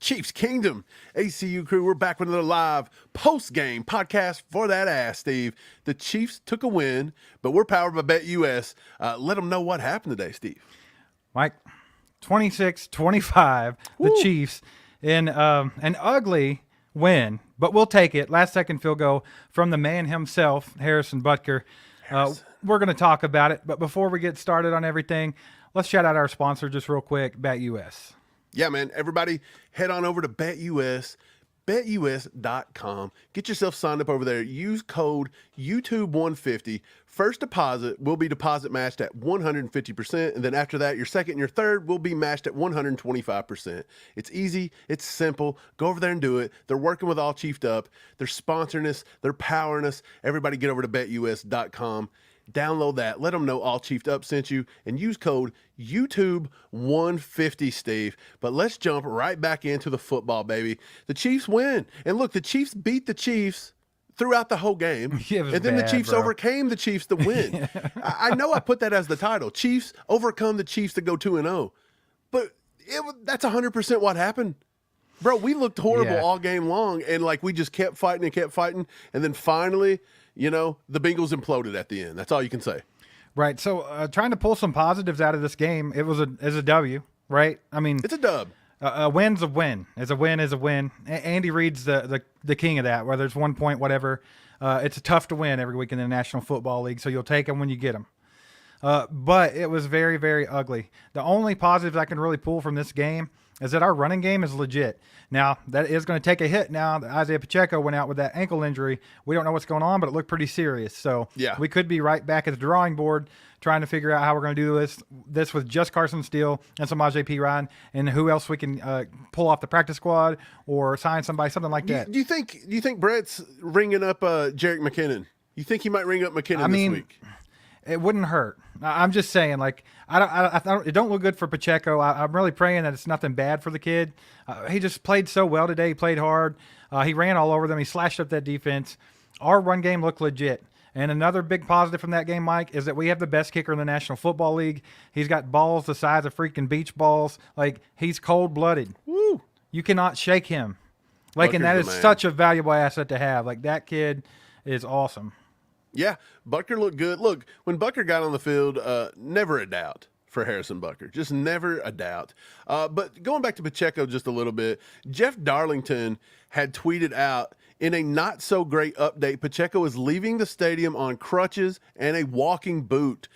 Chiefs Kingdom, ACU crew, we're back with another live post-game podcast for that ass, Steve. The Chiefs took a win, but we're powered by BetUS. Let them know what happened today, Steve. Mike, 26-25, the Chiefs in an ugly win, but we'll take it. Last-second field goal from the man himself, Harrison Butker. We're going to talk about it, but before we get started on everything, let's shout out our sponsor just real quick, BetUS. Yeah, man. Everybody head on over to BetUS, betus.com. Get yourself signed up over there. Use code YouTube150. First deposit will be deposit matched at 150%. And then after that, your second and your third will be matched at 125%. It's easy. It's simple. Go over there and do it. They're working with All Chiefed Up. They're sponsoring us. They're powering us. Everybody get over to betus.com. Download that. Let them know All Chiefed Up sent you and use code YouTube150, Steve. But let's jump right back into the football, baby. The Chiefs win. And look, the Chiefs beat the Chiefs throughout the whole game. And then the Chiefs overcame the Chiefs to win. I know I put that as the title. Chiefs overcome the Chiefs to go 2-0. But that's 100% what happened. Bro, we looked horrible all game long, and like we just kept fighting, and then finally, you know, the Bengals imploded at the end. That's all you can say. Right. So trying to pull some positives out of this game, it was a W, right? I mean, it's a dub. A win's a win. Is a win is a win. Andy Reid's the king of that. Whether it's 1 point, whatever, it's tough to win every week in the National Football League. So you'll take them when you get them. But it was very, very ugly. The only positives I can really pull from this game is that our running game is legit. Now, that is going to take a hit now. Isaiah Pacheco went out with that ankle injury. We don't know what's going on, but it looked pretty serious. So we could be right back at the drawing board trying to figure out how we're going to do this with just Carson Steele and Samaje Perine and who else we can pull off the practice squad or sign somebody, something like that. Do you think Brett's ringing up Jerick McKinnon? You think he might ring up McKinnon this week? It wouldn't hurt. I'm just saying, like, it don't look good for Pacheco. I'm really praying that it's nothing bad for the kid. He just played so well today. He played hard. He ran all over them. He slashed up that defense. Our run game looked legit. And another big positive from that game, Mike, is that we have the best kicker in the National Football League. He's got balls the size of freaking beach balls. Like, he's cold-blooded. Woo! You cannot shake him. Like, and that is such a valuable asset to have. Like, that kid is awesome. Yeah, Butker looked good. Look, when Butker got on the field, never a doubt for Harrison Butker. Just never a doubt. But going back to Pacheco just a little bit, Jeff Darlington had tweeted out in a not-so-great update, Pacheco is leaving the stadium on crutches and a walking boot.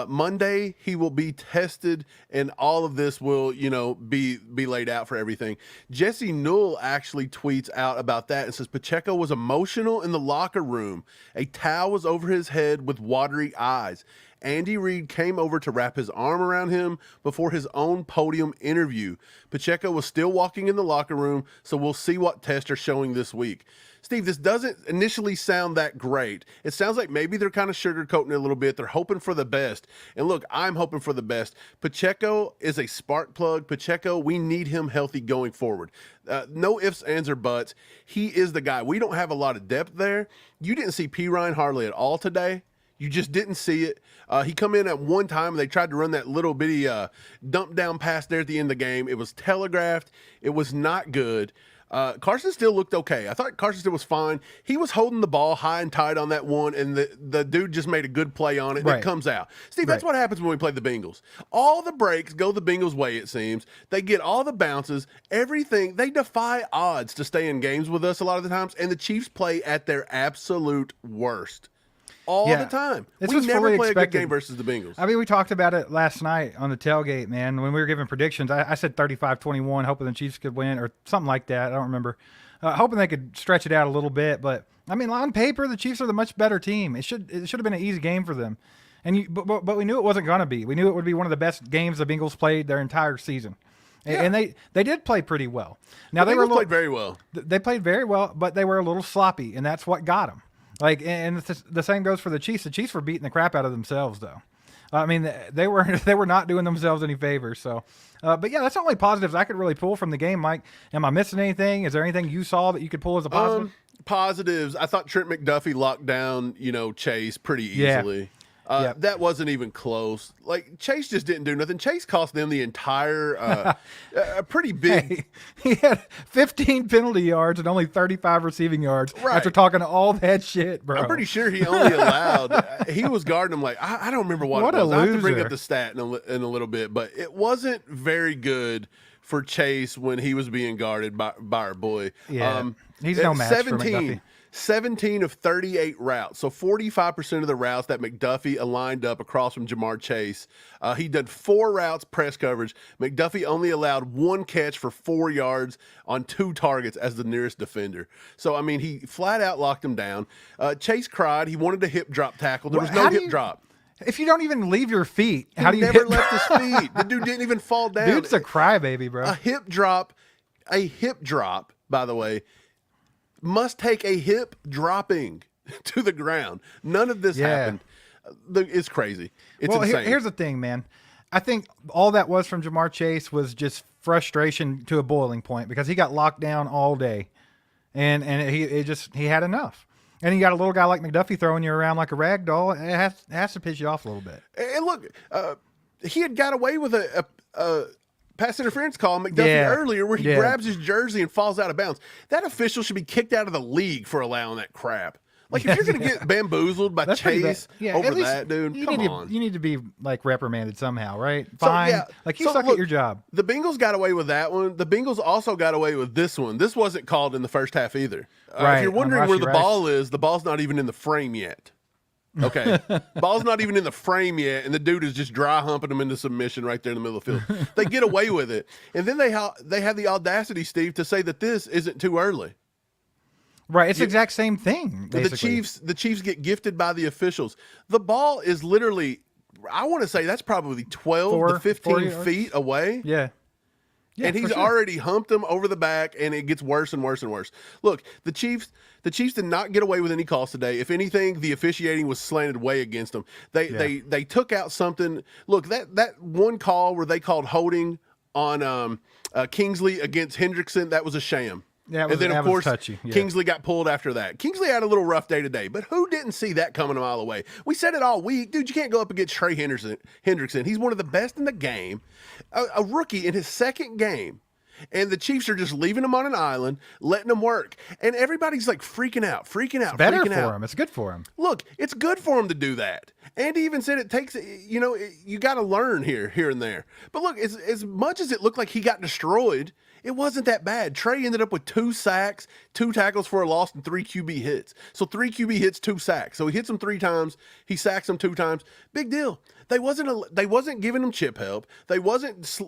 Monday, he will be tested, and all of this will, be laid out for everything. Jesse Newell actually tweets out about that and says Pacheco was emotional in the locker room. A towel was over his head with watery eyes. Andy Reid came over to wrap his arm around him before his own podium interview. Pacheco was still walking in the locker room, so we'll see what tests are showing this week. Steve, this doesn't initially sound that great. It sounds like maybe they're kind of sugarcoating it a little bit. They're hoping for the best. And look, I'm hoping for the best. Pacheco is a spark plug. Pacheco, we need him healthy going forward. No ifs, ands, or buts. He is the guy. We don't have a lot of depth there. You didn't see Perine hardly at all today. You just didn't see it. He come in at one time, and they tried to run that little bitty dump down pass there at the end of the game. It was telegraphed. It was not good. Carson Steele looked okay. I thought Carson Steele was fine. He was holding the ball high and tight on that one, and the dude just made a good play on it, and it comes out. Steve, that's what happens when we play the Bengals. All the breaks go the Bengals' way, it seems. They get all the bounces, everything. They defy odds to stay in games with us a lot of the times, and the Chiefs play at their absolute worst. All the time. We never play a good game versus the Bengals. I mean, we talked about it last night on the tailgate, man. When we were giving predictions, I said 35-21, hoping the Chiefs could win or something like that. I don't remember. Hoping they could stretch it out a little bit. But, I mean, on paper, the Chiefs are the much better team. It should have been an easy game for them. But we knew it wasn't going to be. We knew it would be one of the best games the Bengals played their entire season. Yeah. And they did play pretty well. Now they played very well. They played very well, but they were a little sloppy, and that's what got them. Like, and the same goes for the Chiefs. The Chiefs were beating the crap out of themselves, though. I mean, they were not doing themselves any favors. So, but yeah, that's the only positives I could really pull from the game, Mike. Am I missing anything? Is there anything you saw that you could pull as a positive? Positives. I thought Trent McDuffie locked down, Chase pretty easily. That wasn't even close. Like, Chase just didn't do nothing. Chase cost them the entire, a pretty big. He had 15 penalty yards and only 35 receiving yards after talking all that shit, bro. I'm pretty sure he only allowed, he was guarding him like, I don't remember what it was. I have to bring up the stat in a little bit, but it wasn't very good for Chase when he was being guarded by our boy. Yeah, he's no match for McDuffie. 17 of 38 routes. So 45% of the routes that McDuffie lined up across from Jamar Chase. He did 4 routes press coverage. McDuffie only allowed 1 catch for 4 yards on 2 targets as the nearest defender. So, I mean, he flat out locked him down. Chase cried. He wanted a hip drop tackle. There was no hip drop. If you don't even leave your feet, how do you never left his feet? The dude didn't even fall down. Dude's a crybaby, bro. A hip drop, by the way, must take a hip dropping to the ground. None of this happened. It's crazy. It's insane. Here's the thing, man. I think all that was from Jamar Chase was just frustration to a boiling point because he got locked down all day, and he had enough. And you got a little guy like McDuffie throwing you around like a rag doll. It has to piss you off a little bit. And look, he had got away with a pass interference call on McDuffie earlier where he grabs his jersey and falls out of bounds. That official should be kicked out of the league for allowing that crap. Like, if you're going to get bamboozled by Chase over that, dude, come on. You need to be, like, reprimanded somehow, right? Fine. You suck at your job. The Bengals got away with that one. The Bengals also got away with this one. This wasn't called in the first half either. If you're wondering where the ball is, the ball's not even in the frame yet. Okay. Ball's not even in the frame yet, and the dude is just dry humping him into submission right there in the middle of the field. They get away with it. And then they have the audacity, Steve, to say that this isn't too early. Right, it's the exact same thing, basically. The Chiefs get gifted by the officials. The ball is literally, I want to say that's probably 12 to 15 feet away. Yeah. And he's already humped him over the back, and it gets worse and worse and worse. Look, the Chiefs did not get away with any calls today. If anything, the officiating was slanted way against them. They took out something. Look, that one call where they called holding on Kingsley against Hendrickson, that was a sham. Yeah, and then, of course, touchy. Yeah. Kingsley got pulled after that. Kingsley had a little rough day today, but who didn't see that coming a mile away? We said it all week. Dude, you can't go up against Trey Hendrickson. He's one of the best in the game. A rookie in his second game. And the Chiefs are just leaving him on an island, letting him work. And everybody's like freaking out. It's better for him. It's good for him. Look, it's good for him to do that. Andy even said it takes, you got to learn here and there. But look, as much as it looked like he got destroyed, it wasn't that bad. Trey ended up with 2 sacks, 2 tackles for a loss, and 3 QB hits. So 3 QB hits, 2 sacks. So he hits him 3 times. He sacks him 2 times. Big deal. They wasn't giving him chip help. They wasn't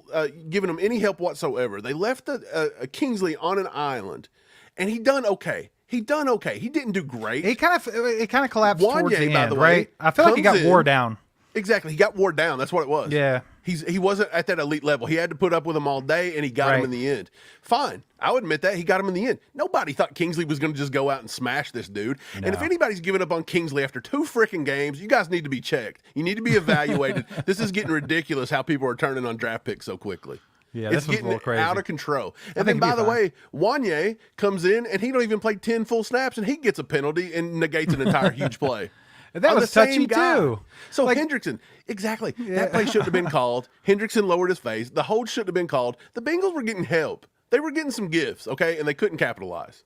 giving him any help whatsoever. They left a Kingsley on an island, and he done okay. He didn't do great. It kind of collapsed towards the end, by the way, right? I feel like he got wore down. Exactly. He got wore down. That's what it was. Yeah. He wasn't at that elite level. He had to put up with him all day, and he got him in the end. Fine. I would admit that. He got him in the end. Nobody thought Kingsley was going to just go out and smash this dude. No. And if anybody's giving up on Kingsley after 2 freaking games, you guys need to be checked. You need to be evaluated. This is getting ridiculous how people are turning on draft picks so quickly. Yeah, it's getting out of control. And then, by the way, Wanye comes in, and he don't even play 10 full snaps, and he gets a penalty and negates an entire huge play. That was touchy too. So Hendrickson, exactly. Yeah. That play shouldn't have been called. Hendrickson lowered his face. The hold shouldn't have been called. The Bengals were getting help. They were getting some gifts, okay, and they couldn't capitalize.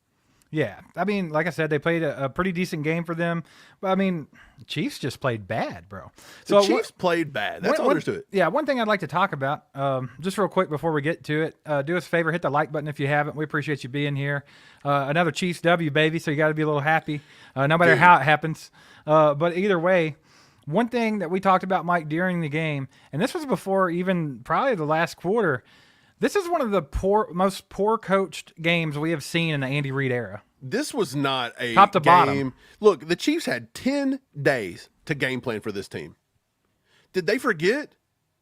Yeah, I mean, like I said, they played a pretty decent game for them. But I mean, Chiefs just played bad, bro. So the Chiefs played bad. That's all there is to it. Yeah, one thing I'd like to talk about, just real quick before we get to it, do us a favor, hit the like button if you haven't. We appreciate you being here. Another Chiefs W, baby, so you got to be a little happy, no matter how it happens. But either way, one thing that we talked about, Mike, during the game, and this was before even probably the last quarter, this is one of the most poor coached games we have seen in the Andy Reid era. This was not a top to game. Bottom. Look, the Chiefs had 10 days to game plan for this team. Did they forget?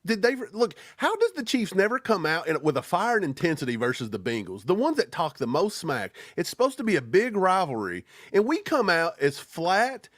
Look, how does the Chiefs never come out with a fire and intensity versus the Bengals, the ones that talk the most smack? It's supposed to be a big rivalry, and we come out as flat.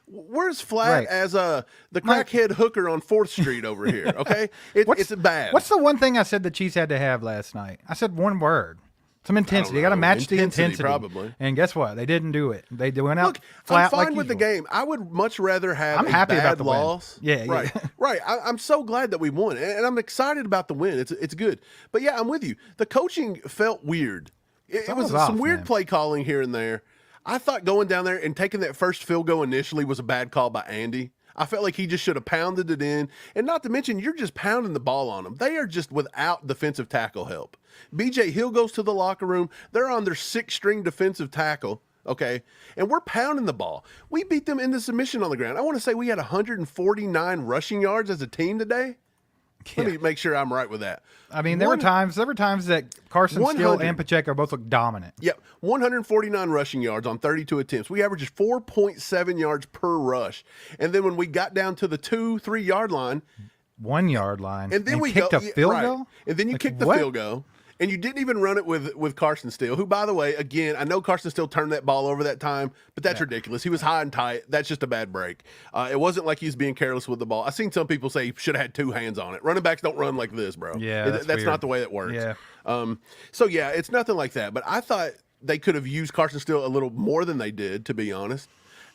We're as flat as the crackhead hooker on 4th Street over here, okay? It's bad. What's the one thing I said the Chiefs had to have last night? I said one word. Some intensity. You got to know. match the intensity. Probably. And guess what? They didn't do it. They went out Look, flat I'm fine like with the usual. game. I would much rather have I'm happy a about bad the win. loss. Yeah, right, yeah. right. I'm so glad that we won, and I'm excited about the win. It's good. But yeah, I'm with you. The coaching felt weird. It was off, some weird man. play calling here and there. I thought going down there and taking that first field goal initially was a bad call by Andy. I felt like he just should have pounded it in. And not to mention, you're just pounding the ball on them. They are just without defensive tackle help. BJ Hill goes to the locker room. They're on their 6th-string defensive tackle, okay? And we're pounding the ball. We beat them into submission on the ground. I want to say we had 149 rushing yards as a team today. Let me make sure I'm right with that. I mean, there were times that Carson Steele and Pacheco both looked dominant. Yep, 149 rushing yards on 32 attempts. We averaged 4.7 yards per rush. And then when we got down to the 2-3 yard line, 1 yard line, and then we kicked a field goal, and then you kicked the field goal. And you didn't even run it with Carson Steele, who, by the way, again, I know Carson Steele turned that ball over that time, but that's ridiculous. He was high and tight. That's just a bad break. It wasn't like he was being careless with the ball. I've seen some people say he should have had 2 hands on it. Running backs don't run like this, bro. Yeah, that's not the way it works. Yeah. So, yeah, it's nothing like that. But I thought they could have used Carson Steele a little more than they did, to be honest.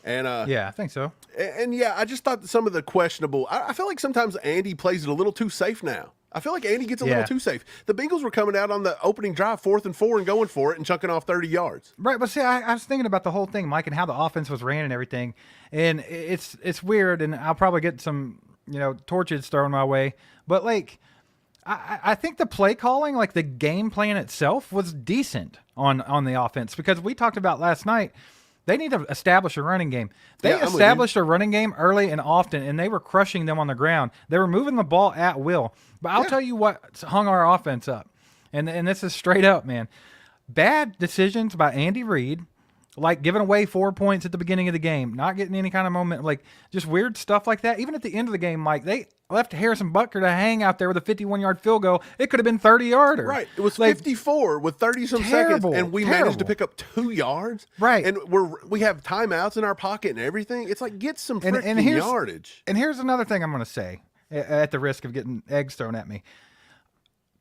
And yeah, I think so. And yeah, I just thought that some of the questionable. I feel like sometimes Andy plays it a little too safe now. I feel like Andy gets a little too safe. The Bengals were coming out on the opening drive, 4th and 4, and going for it and chucking off 30 yards. Right, but see, I was thinking about the whole thing, Mike, and how the offense was ran and everything, and it's weird, and I'll probably get some torches thrown my way, but like I think the play calling, like the game plan itself, was decent on the offense, because we talked about last night. They need to establish a running game. They established a running game early and often, and they were crushing them on the ground. They were moving the ball at will. But I'll tell you what hung our offense up, and this is straight up, man. Bad decisions by Andy Reid, like giving away 4 points at the beginning of the game, not getting any kind of moment, like just weird stuff like that. Even at the end of the game, Mike, they left Harrison Butker to hang out there with a 51-yard field goal. It could have been 30-yarder. Right. It was 54 with 30-some seconds, and we managed to pick up 2 yards. Right. And we have timeouts in our pocket and everything. It's like, get some freaking yardage. And here's another thing I'm going to say, at the risk of getting eggs thrown at me.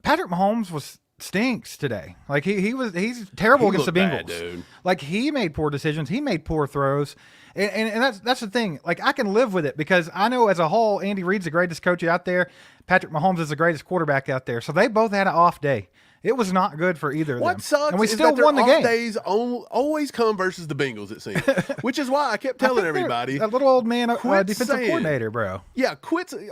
Patrick Mahomes stinks today. Like he's terrible against the Bengals. Bad, dude. Like he made poor decisions. He made poor throws. And that's the thing. Like I can live with it, because I know as a whole, Andy Reid's the greatest coach out there. Patrick Mahomes is the greatest quarterback out there. So they both had an off day. It was not good for either of them. What sucks and we is still that won the their game. off days always come versus the Bengals, it seems. Which is why I kept telling everybody. That little old man defensive saying, coordinator, bro. Yeah,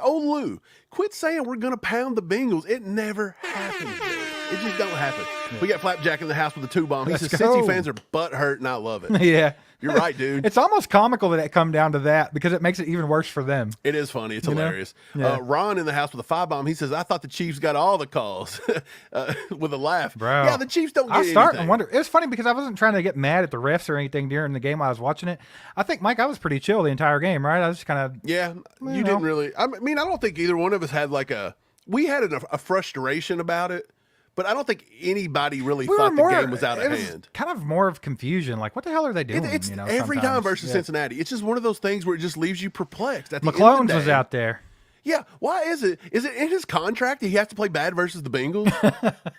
old Lou. Quit saying we're going to pound the Bengals. It never happens, dude. It just don't happen. Yeah. We got Flapjack in the house with a 2-bomb. He says Cincy fans are butthurt, and I love it. Yeah. You're right, dude. It's almost comical that it come down to that, because it makes it even worse for them. It is funny. It's hilarious. Yeah. Ron in the house with a 5-bomb. He says, I thought the Chiefs got all the calls, with a laugh. Bro. Yeah, the Chiefs don't get anything. anything. And wonder. It was funny because I wasn't trying to get mad at the refs or anything during the game while I was watching it. I think, Mike, I was pretty chill the entire game, right? I was just kind of... Yeah, you didn't really... I mean, I don't think either one of us had like we had a frustration about it. But I don't think anybody really thought the game was out of hand. Kind of more of confusion. Like, what the hell are they doing? It's every time versus Cincinnati. It's just one of those things where it just leaves you perplexed. At the McClones end of the day, was out there. Yeah. Why is it? Is it in his contract that he has to play bad versus the Bengals?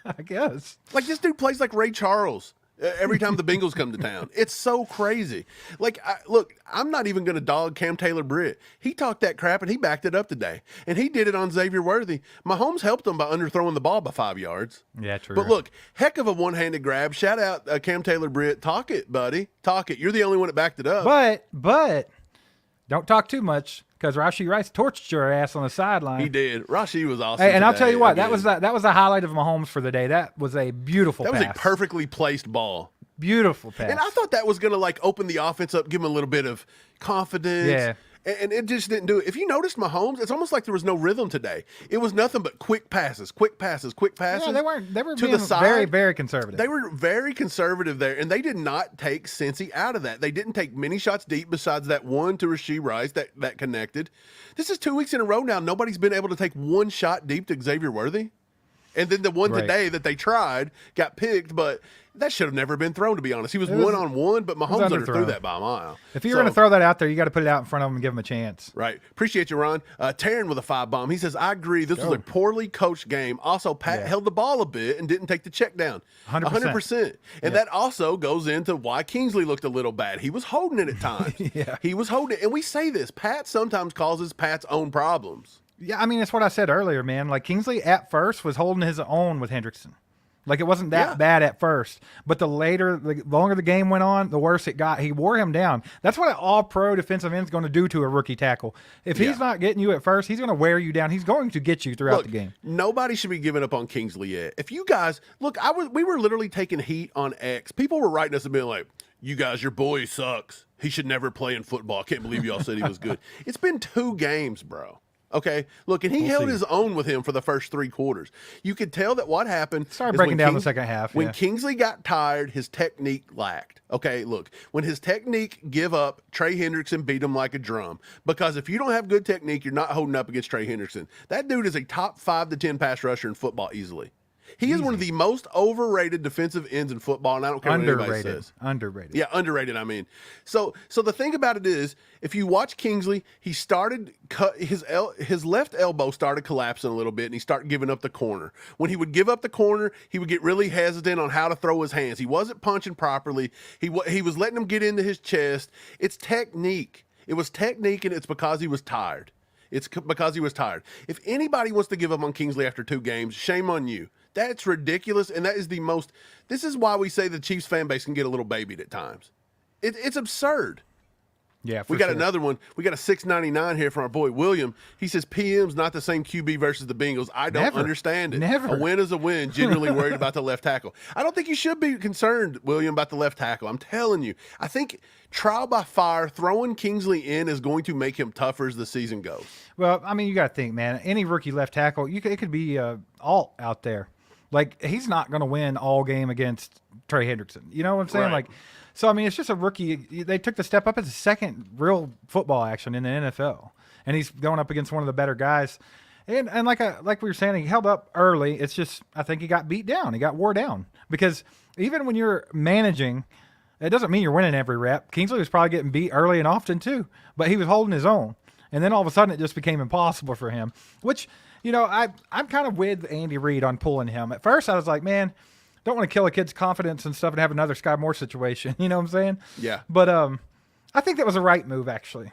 I guess. Like, this dude plays like Ray Charles every time the Bengals come to town. It's so crazy. Like, look, I'm not even going to dog Cam Taylor-Britt. He talked that crap, and he backed it up today. And he did it on Xavier Worthy. Mahomes helped him by underthrowing the ball by 5 yards. Yeah, true. But look, heck of a one-handed grab. Shout out Cam Taylor-Britt. Talk it, buddy. Talk it. You're the only one that backed it up. But don't talk too much, because Rashee Rice torched your ass on the sideline. He did. Rashee was awesome. Hey, and I'll tell you what, again. that was the highlight of Mahomes for the day. That was a beautiful pass. That was a perfectly placed ball. Beautiful pass. And I thought that was going to like open the offense up, give him a little bit of confidence. Yeah. And it just didn't do it. If you noticed Mahomes, it's almost like there was no rhythm today. It was nothing but quick passes, quick passes, quick passes. Yeah, they were to being the side. very, very conservative. They were very conservative there, and they did not take Cincy out of that. They didn't take many shots deep besides that one to Rashee Rice that connected. This is 2 weeks in a row now. Nobody's been able to take one shot deep to Xavier Worthy. And then the one Right. today that they tried got picked, but that should have never been thrown, to be honest. He was one-on-one, but Mahomes underthrew underthrown. that by a mile. If you're going to throw that out there, you got to put it out in front of him and give him a chance. Right. Appreciate you, Ron. Taryn with a 5-bomb. He says, I agree. This was a poorly coached game. Also, Pat held the ball a bit and didn't take the check down. 100%. And that also goes into why Kingsley looked a little bad. He was holding it at times. He was holding it. And we say this. Pat sometimes causes Pat's own problems. Yeah, I mean, that's what I said earlier, man. Like, Kingsley at first was holding his own with Hendrickson. Like, it wasn't that bad at first. But the longer the game went on, the worse it got. He wore him down. That's what an all-pro defensive end is going to do to a rookie tackle. If he's not getting you at first, he's going to wear you down. He's going to get you throughout the game. Nobody should be giving up on Kingsley yet. If you guys, look, we were literally taking heat on X. People were writing us and being like, you guys, your boy sucks. He should never play in football. I can't believe y'all said he was good. It's been 2 games, bro. Okay, look, and he held his own with him for the first 3 quarters. You could tell that what happened started breaking down the second half. When Kingsley got tired, his technique lacked. Okay, look, when his technique give up, Trey Hendrickson beat him like a drum. Because if you don't have good technique, you're not holding up against Trey Hendrickson. That dude is a top 5 to 10 pass rusher in football easily. He is one of the most overrated defensive ends in football, and I don't care what anybody says. Underrated. Yeah, underrated, I mean. So the thing about it is, if you watch Kingsley, he started his left elbow started collapsing a little bit, and he started giving up the corner. When he would give up the corner, he would get really hesitant on how to throw his hands. He wasn't punching properly. He was letting him get into his chest. It's technique. It was technique, and it's because he was tired. It's because he was tired. If anybody wants to give up on Kingsley after 2 games, shame on you. That's ridiculous, and that is the most – this is why we say the Chiefs fan base can get a little babied at times. It's absurd. Yeah, we got another one. We got a $6.99 here from our boy William. He says PM's not the same QB versus the Bengals. I don't understand it. Never. A win is a win. Generally worried about the left tackle. I don't think you should be concerned, William, about the left tackle. I'm telling you. I think trial by fire, throwing Kingsley in is going to make him tougher as the season goes. Well, I mean, you got to think, man. Any rookie left tackle, it could be alt out there. Like, he's not going to win all game against Trey Hendrickson. You know what I'm saying? Right. Like, so, I mean, it's just a rookie. They took the step up as a second real football action in the NFL. And he's going up against one of the better guys. And like we were saying, he held up early. It's just, I think he got beat down. He got wore down. Because even when you're managing, it doesn't mean you're winning every rep. Kingsley was probably getting beat early and often too. But he was holding his own. And then all of a sudden it just became impossible for him. Which, you know, I'm kind of with Andy Reid on pulling him. At first I was like, man, don't want to kill a kid's confidence and stuff and have another Sky Moore situation. You know what I'm saying? Yeah. But I think that was a right move, actually.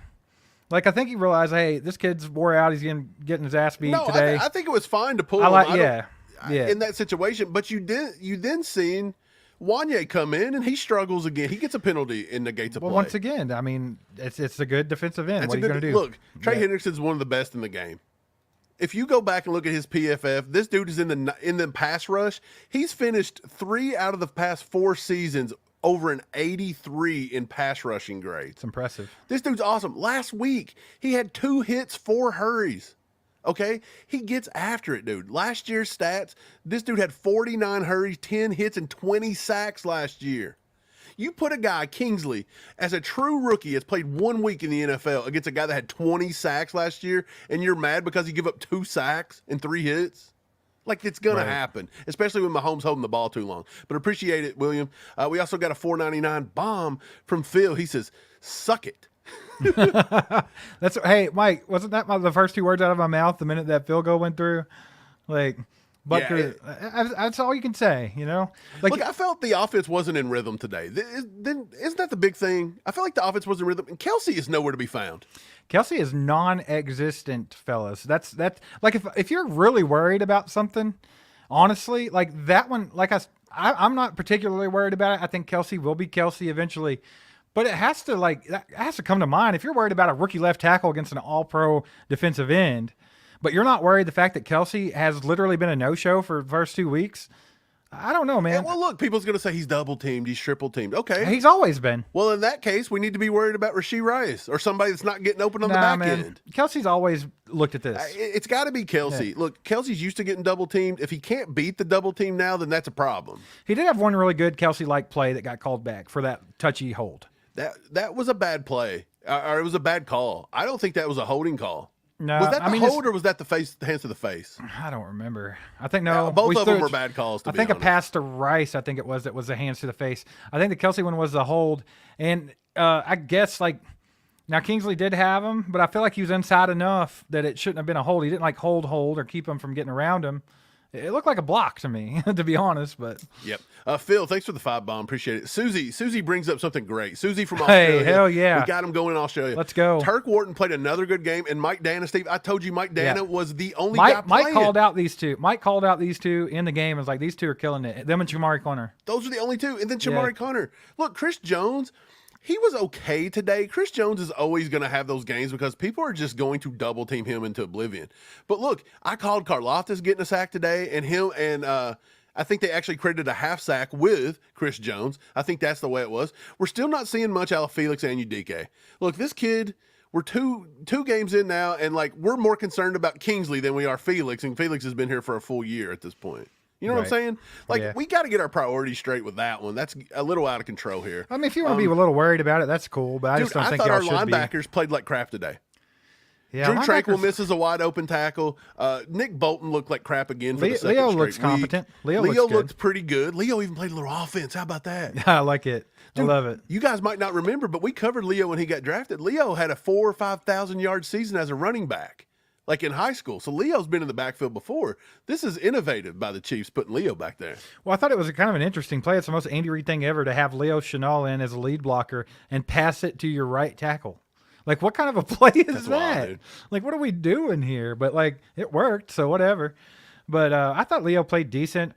Like, I think he realized, hey, this kid's wore out. He's getting his ass beat today. I think it was fine to pull him. In that situation. But you then seen Wanye come in, and he struggles again. He gets a penalty and negates a play. Well, once again, I mean, it's a good defensive end. What are you going to do? Look, Trey Hendrickson's one of the best in the game. If you go back and look at his PFF, this dude is in the pass rush. He's finished 3 out of the past 4 seasons over an 83 in pass rushing grades. It's impressive. This dude's awesome. Last week, he had 2 hits, 4 hurries. Okay? He gets after it, dude. Last year's stats, this dude had 49 hurries, 10 hits, and 20 sacks last year. You put a guy, Kingsley, as a true rookie, has played 1 week in the NFL against a guy that had 20 sacks last year, and you're mad because he gave up 2 sacks and 3 hits? Like, it's going to happen, especially when Mahomes holding the ball too long. But appreciate it, William. We also got a $4.99 bomb from Phil. He says, suck it. Hey, Mike, wasn't that the first 2 words out of my mouth the minute that field goal went through? Like, Butker, that's all you can say, you know? Like, look, I felt the offense wasn't in rhythm today. Isn't that the big thing? I feel like the offense wasn't in rhythm, and Kelsey is nowhere to be found. Kelsey is non-existent, fellas. That's like, if you're really worried about something, honestly, like that one, like I'm not particularly worried about it. I think Kelsey will be Kelsey eventually. But it has to come to mind. If you're worried about a rookie left tackle against an all-pro defensive end, but you're not worried the fact that Kelsey has literally been a no-show for the first 2 weeks, I don't know, man. Yeah, well, look, people's going to say he's double-teamed, he's triple-teamed. Okay. He's always been. Well, in that case, we need to be worried about Rashee Rice or somebody that's not getting open on the back end. Kelsey's always looked at this. It's got to be Kelsey. Yeah. Look, Kelsey's used to getting double-teamed. If he can't beat the double-team now, then that's a problem. He did have one really good Kelsey-like play that got called back for that touchy hold. That was a bad play, or it was a bad call. I don't think that was a holding call. No, Was that I the mean, hold or was that the hands to the face? I don't remember. I think no. Both we of them threw were it- bad calls. To I be think a honest. pass to Rice. I think it was that was the hands to the face. I think the Kelsey one was the hold, and I guess like now Kingsley did have him, but I feel like he was inside enough that it shouldn't have been a hold. He didn't like hold or keep him from getting around him. It looked like a block to me, to be honest. But Yep. Phil, thanks for the 5 bomb. Appreciate it. Susie brings up something great. Susie from Hey, Australia. hell yeah. We got him going in Australia. Let's go. Turk Wharton played another good game, and Mike Dana, Steve, I told you Mike Dana was the only guy Mike playing. called out these two. Mike called out these two in the game. It was like, these two are killing it. Them and Jamari Conner. Those are the only two. And then Shamari Connor. Look, Chris Jones, he was okay today. Chris Jones is always going to have those games because people are just going to double team him into oblivion. But look, I called Karlaftis getting a sack today, and him and I think they actually credited a half sack with Chris Jones. I think that's the way it was. We're still not seeing much out of Felix Anudike. Look, this kid, we're two games in now, and like we're more concerned about Kingsley than we are Felix, and Felix has been here for a full year at this point. You know what I'm saying? Like, we got to get our priorities straight with that one. That's a little out of control here. I mean, if you want to be a little worried about it, that's cool. But I just don't think thought y'all our should be. linebackers played like crap today. Yeah, Drew Tranquil linebackers- misses a wide open tackle. Nick Bolton looked like crap again for the second Leo straight looks week. competent. Leo looks good. looked pretty good. Leo even played a little offense. How about that? I like it. Dude, I love it. You guys might not remember, but we covered Leo when he got drafted. Leo had a 4,000 or 5,000 yard season as a running back, like in high school. So Leo's been in the backfield before. This is innovative by the Chiefs putting Leo back there. Well, I thought it was a kind of an interesting play. It's the most Andy Reid thing ever to have Leo Chenal in as a lead blocker and pass it to your right tackle. Like, what kind of a play is That's that? wild, dude. Like, what are we doing here? But, like, it worked, so whatever. But I thought Leo played decent.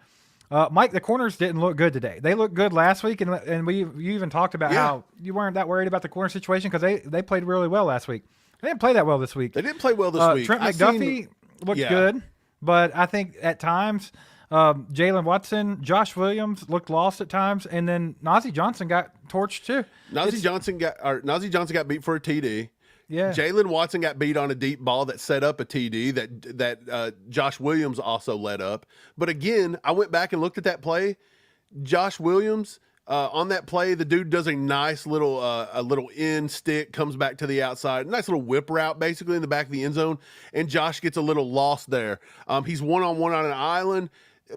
Mike, the corners didn't look good today. They looked good last week, and you even talked about how you weren't that worried about the corner situation because they played really well last week. They didn't play that well this week. They didn't play well this week. Trent McDuffie looked good, but I think at times Jalen Watson, Josh Williams looked lost at times, and then Najee Johnson got torched too. Najee Johnson got beat for a TD. Yeah. Jalen Watson got beat on a deep ball that set up a TD that Josh Williams also led up. But again, I went back and looked at that play. Josh Williams on that play, the dude does a nice little in stick, comes back to the outside, nice little whip route basically in the back of the end zone, and Josh gets a little lost there. He's one-on-one on an island.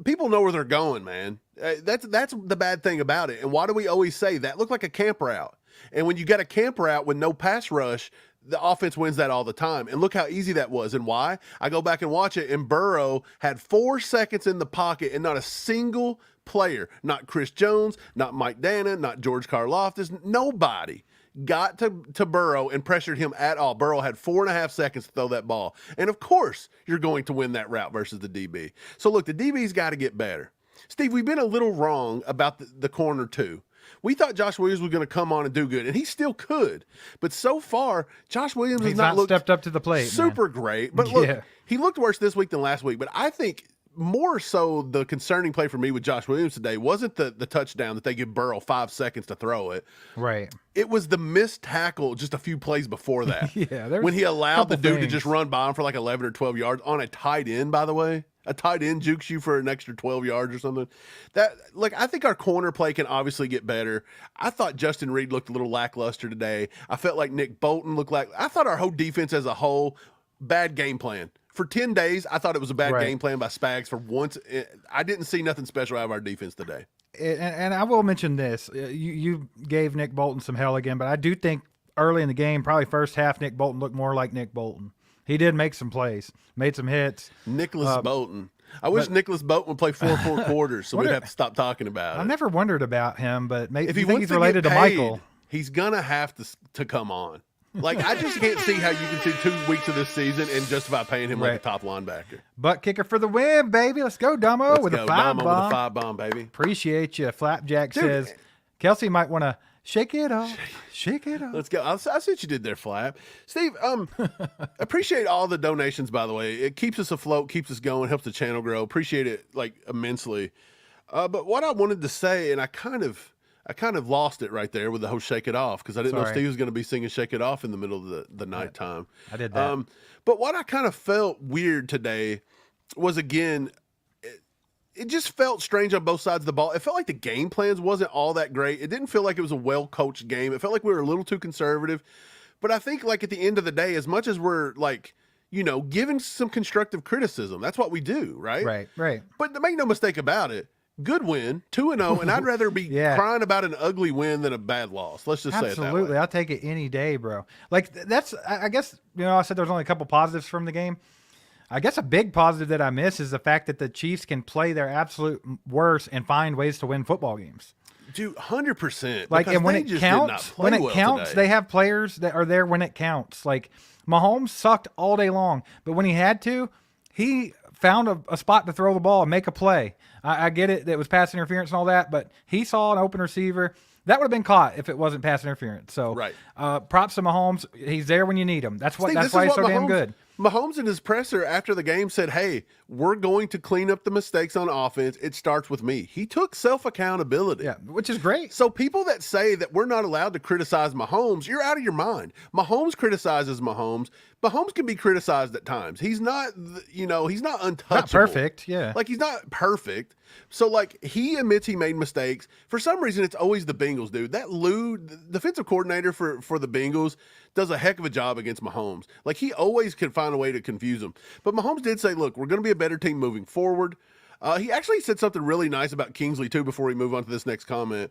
People know where they're going, man. That's the bad thing about it. And why do we always say that? Looked like a camp route. And when you got a camp route with no pass rush, the offense wins that all the time. And look how easy that was. And why? I go back and watch it, and Burrow had 4 seconds in the pocket, and not a single player, not Chris Jones, not Mike Dana, not George Karlaftis, nobody got to Burrow and pressured him at all. Burrow had 4.5 seconds to throw that ball. And of course, you're going to win that route versus the DB. So look, the DB's got to get better. Steve, we've been a little wrong about the corner too. We thought Josh Williams was going to come on and do good, and he still could. But so far, Josh Williams has not looked stepped up to the plate. super great. But look, he looked worse this week than last week. But I think more so the concerning play for me with Josh Williams today wasn't the touchdown that they give Burrow 5 seconds to throw it. Right. It was the missed tackle just a few plays before that. When he allowed the dude to just run by him for like 11 or 12 yards on a tight end, by the way. A tight end jukes you for an extra 12 yards or something. I think our corner play can obviously get better. I thought Justin Reed looked a little lackluster today. I felt like Nick Bolton I thought our whole defense as a whole, bad game plan. For 10 days, I thought it was a bad game plan by Spags. For once, I didn't see nothing special out of our defense today. And I will mention this. You gave Nick Bolton some hell again, but I do think early in the game, probably first half, Nick Bolton looked more like Nick Bolton. He did make some plays, made some hits. Nicholas Bolton. I wish Nicholas Bolton would play 4 quarters so we'd have to stop talking about it. I never wondered about him, but maybe if he think wants he's related to to paid, Michael. He's going to have to come on. Like, I just can't see how you can see 2 weeks of this season and justify paying him like a top linebacker. Butt kicker for the win, baby. Let's go, Dumbo, with a 5 bomb. With a 5 bomb, baby. Appreciate you. Flapjack says, Kelsey might want to shake it off. Shake it off. Let's go. I see what you did there, Flap. Steve, appreciate all the donations, by the way. It keeps us afloat, keeps us going, helps the channel grow. Appreciate it, like, immensely. But what I wanted to say, and I kind of lost it right there with the whole Shake It Off because I didn't know Steve was going to be singing Shake It Off in the middle of the nighttime. I did that. But what I kind of felt weird today was, again, it just felt strange on both sides of the ball. It felt like the game plans wasn't all that great. It didn't feel like it was a well-coached game. It felt like we were a little too conservative. But I think, like, at the end of the day, as much as we're, like, giving some constructive criticism. That's what we do, right? Right. But make no mistake about it, good win, 2-0, and I'd rather be crying about an ugly win than a bad loss. Let's just say it that way. Absolutely. I'll take it any day, bro. Like, that's, I guess, I said there's only a couple positives from the game. I guess a big positive that I miss is the fact that the Chiefs can play their absolute worst and find ways to win football games. Dude, 100%. Like, and when it counts, they have players that are there when it counts. Like, Mahomes sucked all day long, but when he had to, he found a spot to throw the ball and make a play. I get it, that it was pass interference and all that, but he saw an open receiver. That would have been caught if it wasn't pass interference. So, props to Mahomes. He's there when you need him. That's why he's so damn good. Mahomes in his presser after the game said, hey, we're going to clean up the mistakes on offense. It starts with me. He took self-accountability. Yeah, which is great. So people that say that we're not allowed to criticize Mahomes, you're out of your mind. Mahomes criticizes Mahomes. Mahomes can be criticized at times. He's not, he's not untouchable. Not perfect, yeah. Like, he's not perfect. So, like, he admits he made mistakes. For some reason, it's always the Bengals, dude. That Lou, the defensive coordinator for the Bengals, does a heck of a job against Mahomes. Like, he always can find a way to confuse him. But Mahomes did say, look, we're going to be a better team moving forward. He actually said something really nice about Kingsley, too, before we move on to this next comment.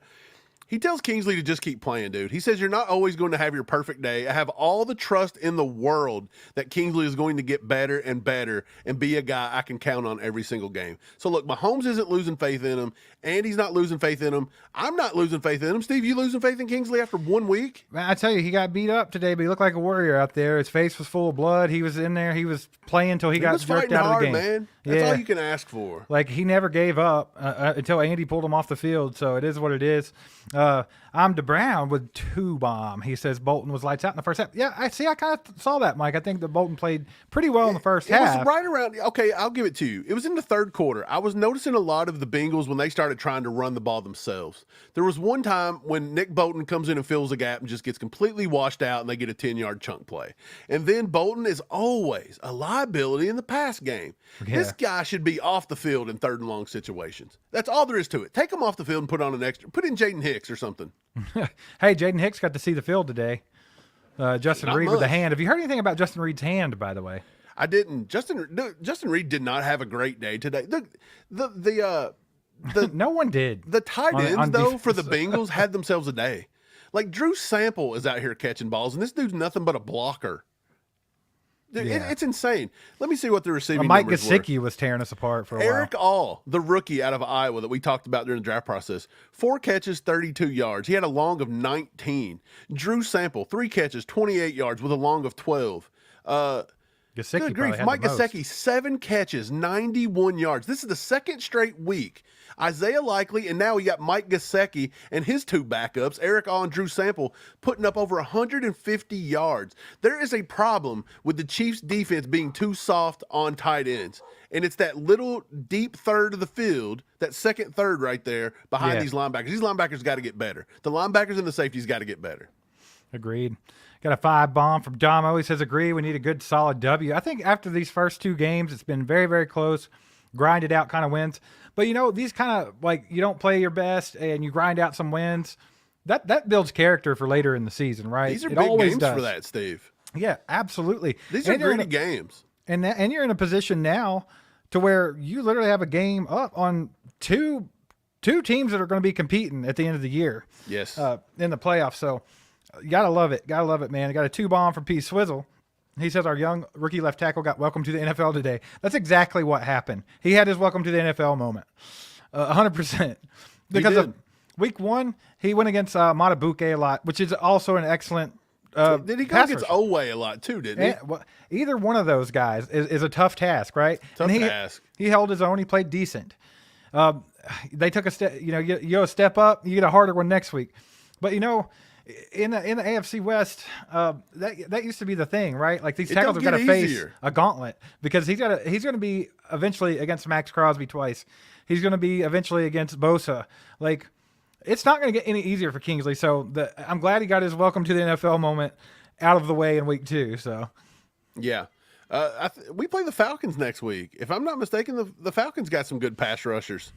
He tells Kingsley to just keep playing, dude. He says, you're not always going to have your perfect day. I have all the trust in the world that Kingsley is going to get better and better and be a guy I can count on every single game. So, look, Mahomes isn't losing faith in him. Andy's not losing faith in him. I'm not losing faith in him. Steve, you losing faith in Kingsley after 1 week? Man, I tell you, he got beat up today, but he looked like a warrior out there. His face was full of blood. He was in there. He was playing until he got jerked out of the game. Man. That's all you can ask for. Like, he never gave up until Andy pulled him off the field, so it is what it is. I'm DeBrown with 2 bomb. He says Bolton was lights out in the first half. Yeah, I kind of saw that, Mike. I think that Bolton played pretty well in the first half. It was right around, okay, I'll give it to you. It was in the third quarter. I was noticing a lot of the Bengals when they started trying to run the ball themselves. There was one time when Nick Bolton comes in and fills a gap and just gets completely washed out and they get a 10-yard chunk play. And then Bolton is always a liability in the pass game. Yeah. This guy should be off the field in 3rd and long situations. That's all there is to it. Take him off the field and put on an extra. Put in Jaden Hicks or something. Hey, Jaden Hicks got to see the field today. Justin Reed with the hand. Have you heard anything about Justin Reed's hand, by the way? I didn't. Justin Reed did not have a great day today. No one did. The tight ends, though, for the Bengals had themselves a day. Like, Drew Sample is out here catching balls, and this dude's nothing but a blocker. Dude, it's insane. Let me see what the receiving Mike numbers Gesicki was tearing us apart for a while. Eric All, the rookie out of Iowa that we talked about during the draft process, 4 catches, 32 yards. He had a long of 19. Drew Sample, 3 catches, 28 yards with a long of 12. Gesicki probably had Mike the most. Gesicki, 7 catches, 91 yards. This is the 2nd straight week. Isaiah Likely, and now we got Mike Gesicki and his 2 backups, Eric All and Drew Sample, putting up over 150 yards. There is a problem with the Chiefs' defense being too soft on tight ends. And it's that little deep third of the field, that second third right there behind these linebackers. These linebackers got to get better. The linebackers and the safeties got to get better. Agreed. Got a 5 bomb from Damo. He says, agree. We need a good, solid W. I think after these first 2 games, it's been very, very close. Grinded out kind of wins. But, these kind of, like, you don't play your best and you grind out some wins. That builds character for later in the season, right? These are big games for that, Steve. Yeah, absolutely. These are gritty games. And you're in a position now to where you literally have a game up on two teams that are going to be competing at the end of the year. Yes. In the playoffs. So you got to love it. Got to love it, man. I got a 2 bomb from P. Swizzle. He says our young rookie left tackle got welcome to the NFL today. That's exactly what happened. He had his welcome to the NFL moment. 100%. Because of week 1, he went against Matabuke a lot, which is also an excellent did he go against Oweh a lot, too, didn't he? Well, either one of those guys is a tough task, right? Tough task. He held his own. He played decent. They took a step, you go a step up, you get a harder one next week. But, in the AFC West, that used to be the thing, right? Like, these tackles have got to face a gauntlet because he's going to be eventually against Max Crosby twice. He's going to be eventually against Bosa. Like, it's not going to get any easier for Kingsley. So I'm glad he got his welcome to the NFL moment out of the way in week 2. So, yeah. We play the Falcons next week. If I'm not mistaken, the Falcons got some good pass rushers.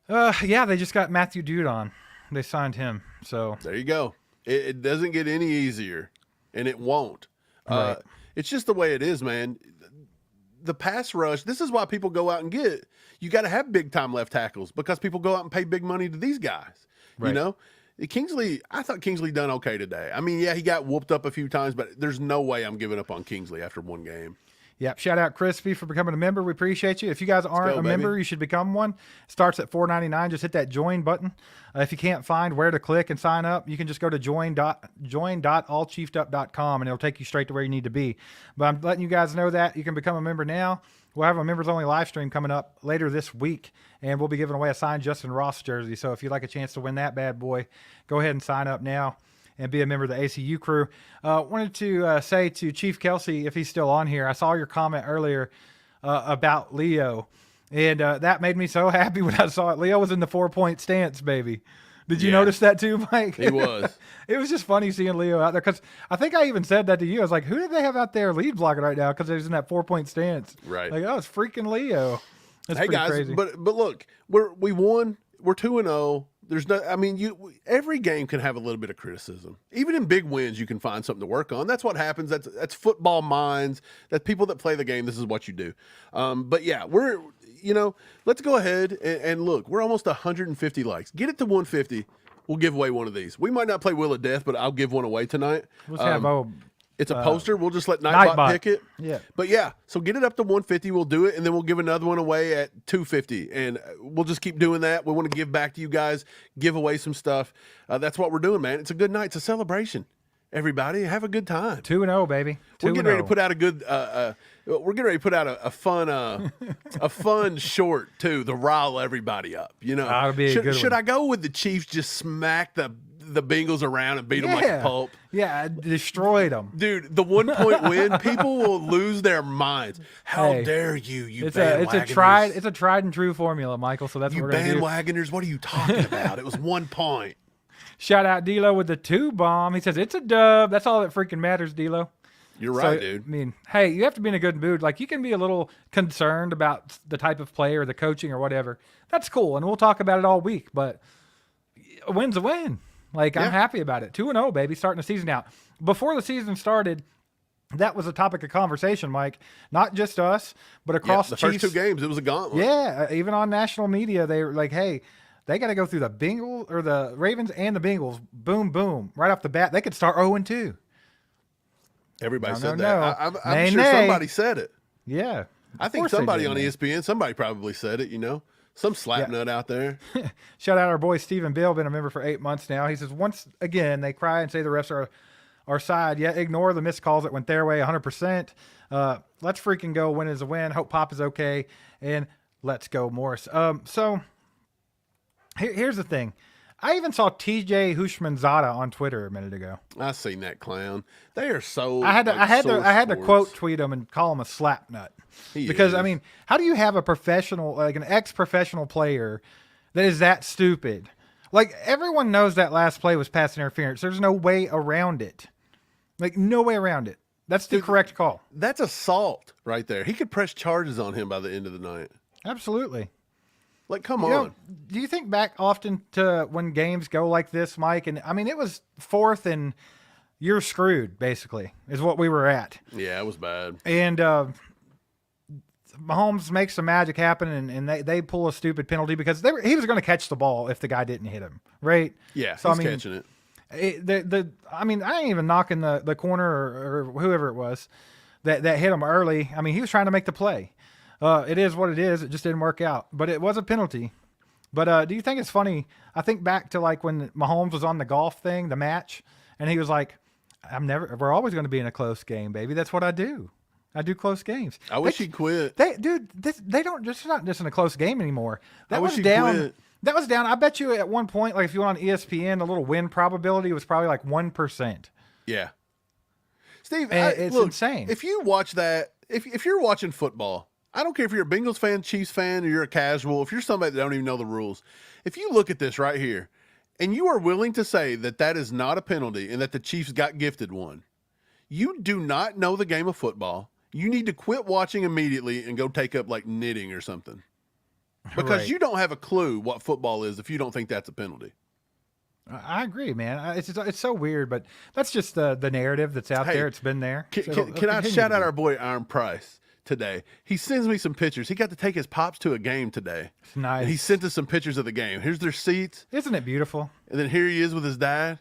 Yeah, they just got Matthew Judon. They signed him. So there you go. It doesn't get any easier, and it won't. Right. It's just the way it is, man. The pass rush, this is why people go out and get, you got to have big time left tackles because people go out and pay big money to these guys. Right. You know, I thought Kingsley done okay today. I mean, yeah, he got whooped up a few times, but there's no way I'm giving up on Kingsley after one game. Yep. Shout out Crispy for becoming a member. We appreciate you. If you guys aren't a member, you should become one. Starts at $4.99. Just hit that join button. If you can't find where to click and sign up, you can just go to join.allchiefdup.com and it'll take you straight to where you need to be. But I'm letting you guys know that you can become a member now. We'll have a members only live stream coming up later this week, and we'll be giving away a signed Justin Ross jersey. So if you'd like a chance to win that bad boy, go ahead and sign up now and be a member of the ACU crew. Wanted to say to Chief Kelsey, if he's still on here, I saw your comment earlier about Leo, and that made me so happy when I saw it. Leo was in the 4-point stance, baby. Did you notice that too, Mike? He was. It was just funny seeing Leo out there because I think I even said that to you. I was like, who did they have out there lead blocking right now because he's in that 4-point stance? Right. Like, oh, it's freaking Leo. That's hey, pretty guys, crazy. but look, we won. We're 2-0. There's no, I mean, every game can have a little bit of criticism. Even in big wins, you can find something to work on. That's what happens. That's football minds. That's people that play the game. This is what you do. But yeah, let's go ahead and look. We're almost 150 likes. Get it to 150. We'll give away one of these. We might not play Wheel of Death, but I'll give one away tonight. Let's have it's a poster. We'll just let Nightbot pick it. Yeah. But yeah, so get it up to 150. We'll do it, and then we'll give another one away at 250. And we'll just keep doing that. We want to give back to you guys, give away some stuff. That's what we're doing, man. It's a good night. It's a celebration. Everybody, have a good time. 2-0, baby. We're getting ready to put out a good. We're getting ready to put out a fun, a fun short too to rile everybody up. You know, that'll be a good should one. I go with the Chiefs? Just smack the Bengals around and beat them like a pulp. Yeah, destroyed them. Dude, the 1-point win, people will lose their minds. How dare you, bandwagoners. It's a tried and true formula, Michael, so that's what we're going to do. Bandwagoners, what are you talking about? It was 1 point. Shout out D'Lo with the 2 bomb. He says, it's a dub. That's all that freaking matters, D'Lo. You're right, dude. I mean, hey, you have to be in a good mood. Like, you can be a little concerned about the type of player, the coaching or whatever. That's cool, and we'll talk about it all week, but a win's a win. Like, I'm happy about it. 2-0, baby, starting the season out. Before the season started, that was a topic of conversation, Mike. Not just us, but across the Chiefs. first 2 games, it was a gauntlet. Yeah, even on national media, they were like, hey, they got to go through the Bengals or the Ravens and the Bengals. Boom, boom. Right off the bat, they could start 0-2. Everybody said that. I'm sure somebody said it. Yeah. I think somebody on ESPN, somebody probably said it, you know. Some slap nut out there. Shout out our boy Stephen Bill, been a member for 8 months now. He says, once again, they cry and say the refs are our side. Yeah, ignore the missed calls that went their way 100%. Let's freaking go. Win is a win. Hope Pop is okay. And let's go, Morris. So here's the thing. I even saw TJ Hushmanzada on Twitter a minute ago. I seen that clown. They are so. I had to quote tweet him and call him a slap nut because I mean, how do you have a professional, like an ex-professional player, that is that stupid? Like, everyone knows that last play was pass interference. There's no way around it. Like, no way around it. That's the correct call. That's assault right there. He could press charges on him by the end of the night. Absolutely. Like, come on. Do you think back often to when games go like this, Mike? And I mean, it was 4th and you're screwed, basically, is what we were at. Yeah, it was bad. And Mahomes makes some magic happen, and they pull a stupid penalty because he was going to catch the ball if the guy didn't hit him, right? Yeah, so, he's catching it. I mean, I ain't even knocking the corner or whoever it was that hit him early. I mean, he was trying to make the play. It is what it is. It just didn't work out, but it was a penalty. But do you think it's funny? I think back to like when Mahomes was on the golf thing, the match, and he was like, we're always going to be in a close game, baby. That's what I do. I do close games. I wish he'd quit. They don't just not just in a close game anymore. That was down. Quit. That was down. I bet you at one point, like if you went on ESPN, the little win probability was probably like 1%. Yeah. Steve, it's insane. If you watch that, if you're watching football, I don't care if you're a Bengals fan, Chiefs fan, or you're a casual, if you're somebody that don't even know the rules, if you look at this right here, and you are willing to say that that is not a penalty and that the Chiefs got gifted one, you do not know the game of football. You need to quit watching immediately and go take up like knitting or something. Because you don't have a clue what football is if you don't think that's a penalty. I agree, man. It's so weird, but that's just the narrative that's out Hey, there. It's been there. Can, So it'll can I continue shout to out be. our boy Iron Price today? He sends me some pictures. He got to take his pops to a game today. It's nice. And he sent us some pictures of the game. Here's their seats. Isn't it beautiful? And then here he is with his dad.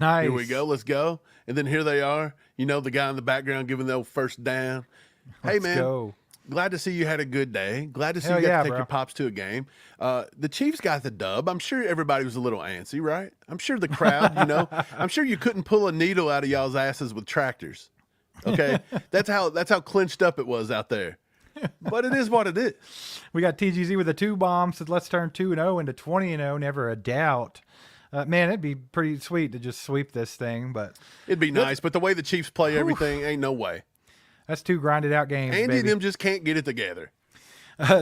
Nice. Here we go. Let's go. And then here they are. You know, the guy in the background giving the old first down. Hey, Let's man. go. Glad to see you had a good day. Glad to see Hell you got yeah, to take bro. your pops to a game. The Chiefs got the dub. I'm sure everybody was a little antsy, right? I'm sure the crowd, you know, I'm sure you couldn't pull a needle out of y'all's asses with tractors. Okay, that's how clinched up it was out there. But it is what it is. We got TGZ with a 2 bomb. Said let's turn 2-0 into 20-0. Never a doubt. Man, it'd be pretty sweet to just sweep this thing, but It'd be nice, but the way the Chiefs play everything, ain't no way. that's 2 grinded out games. Andy baby. and them just can't get it together.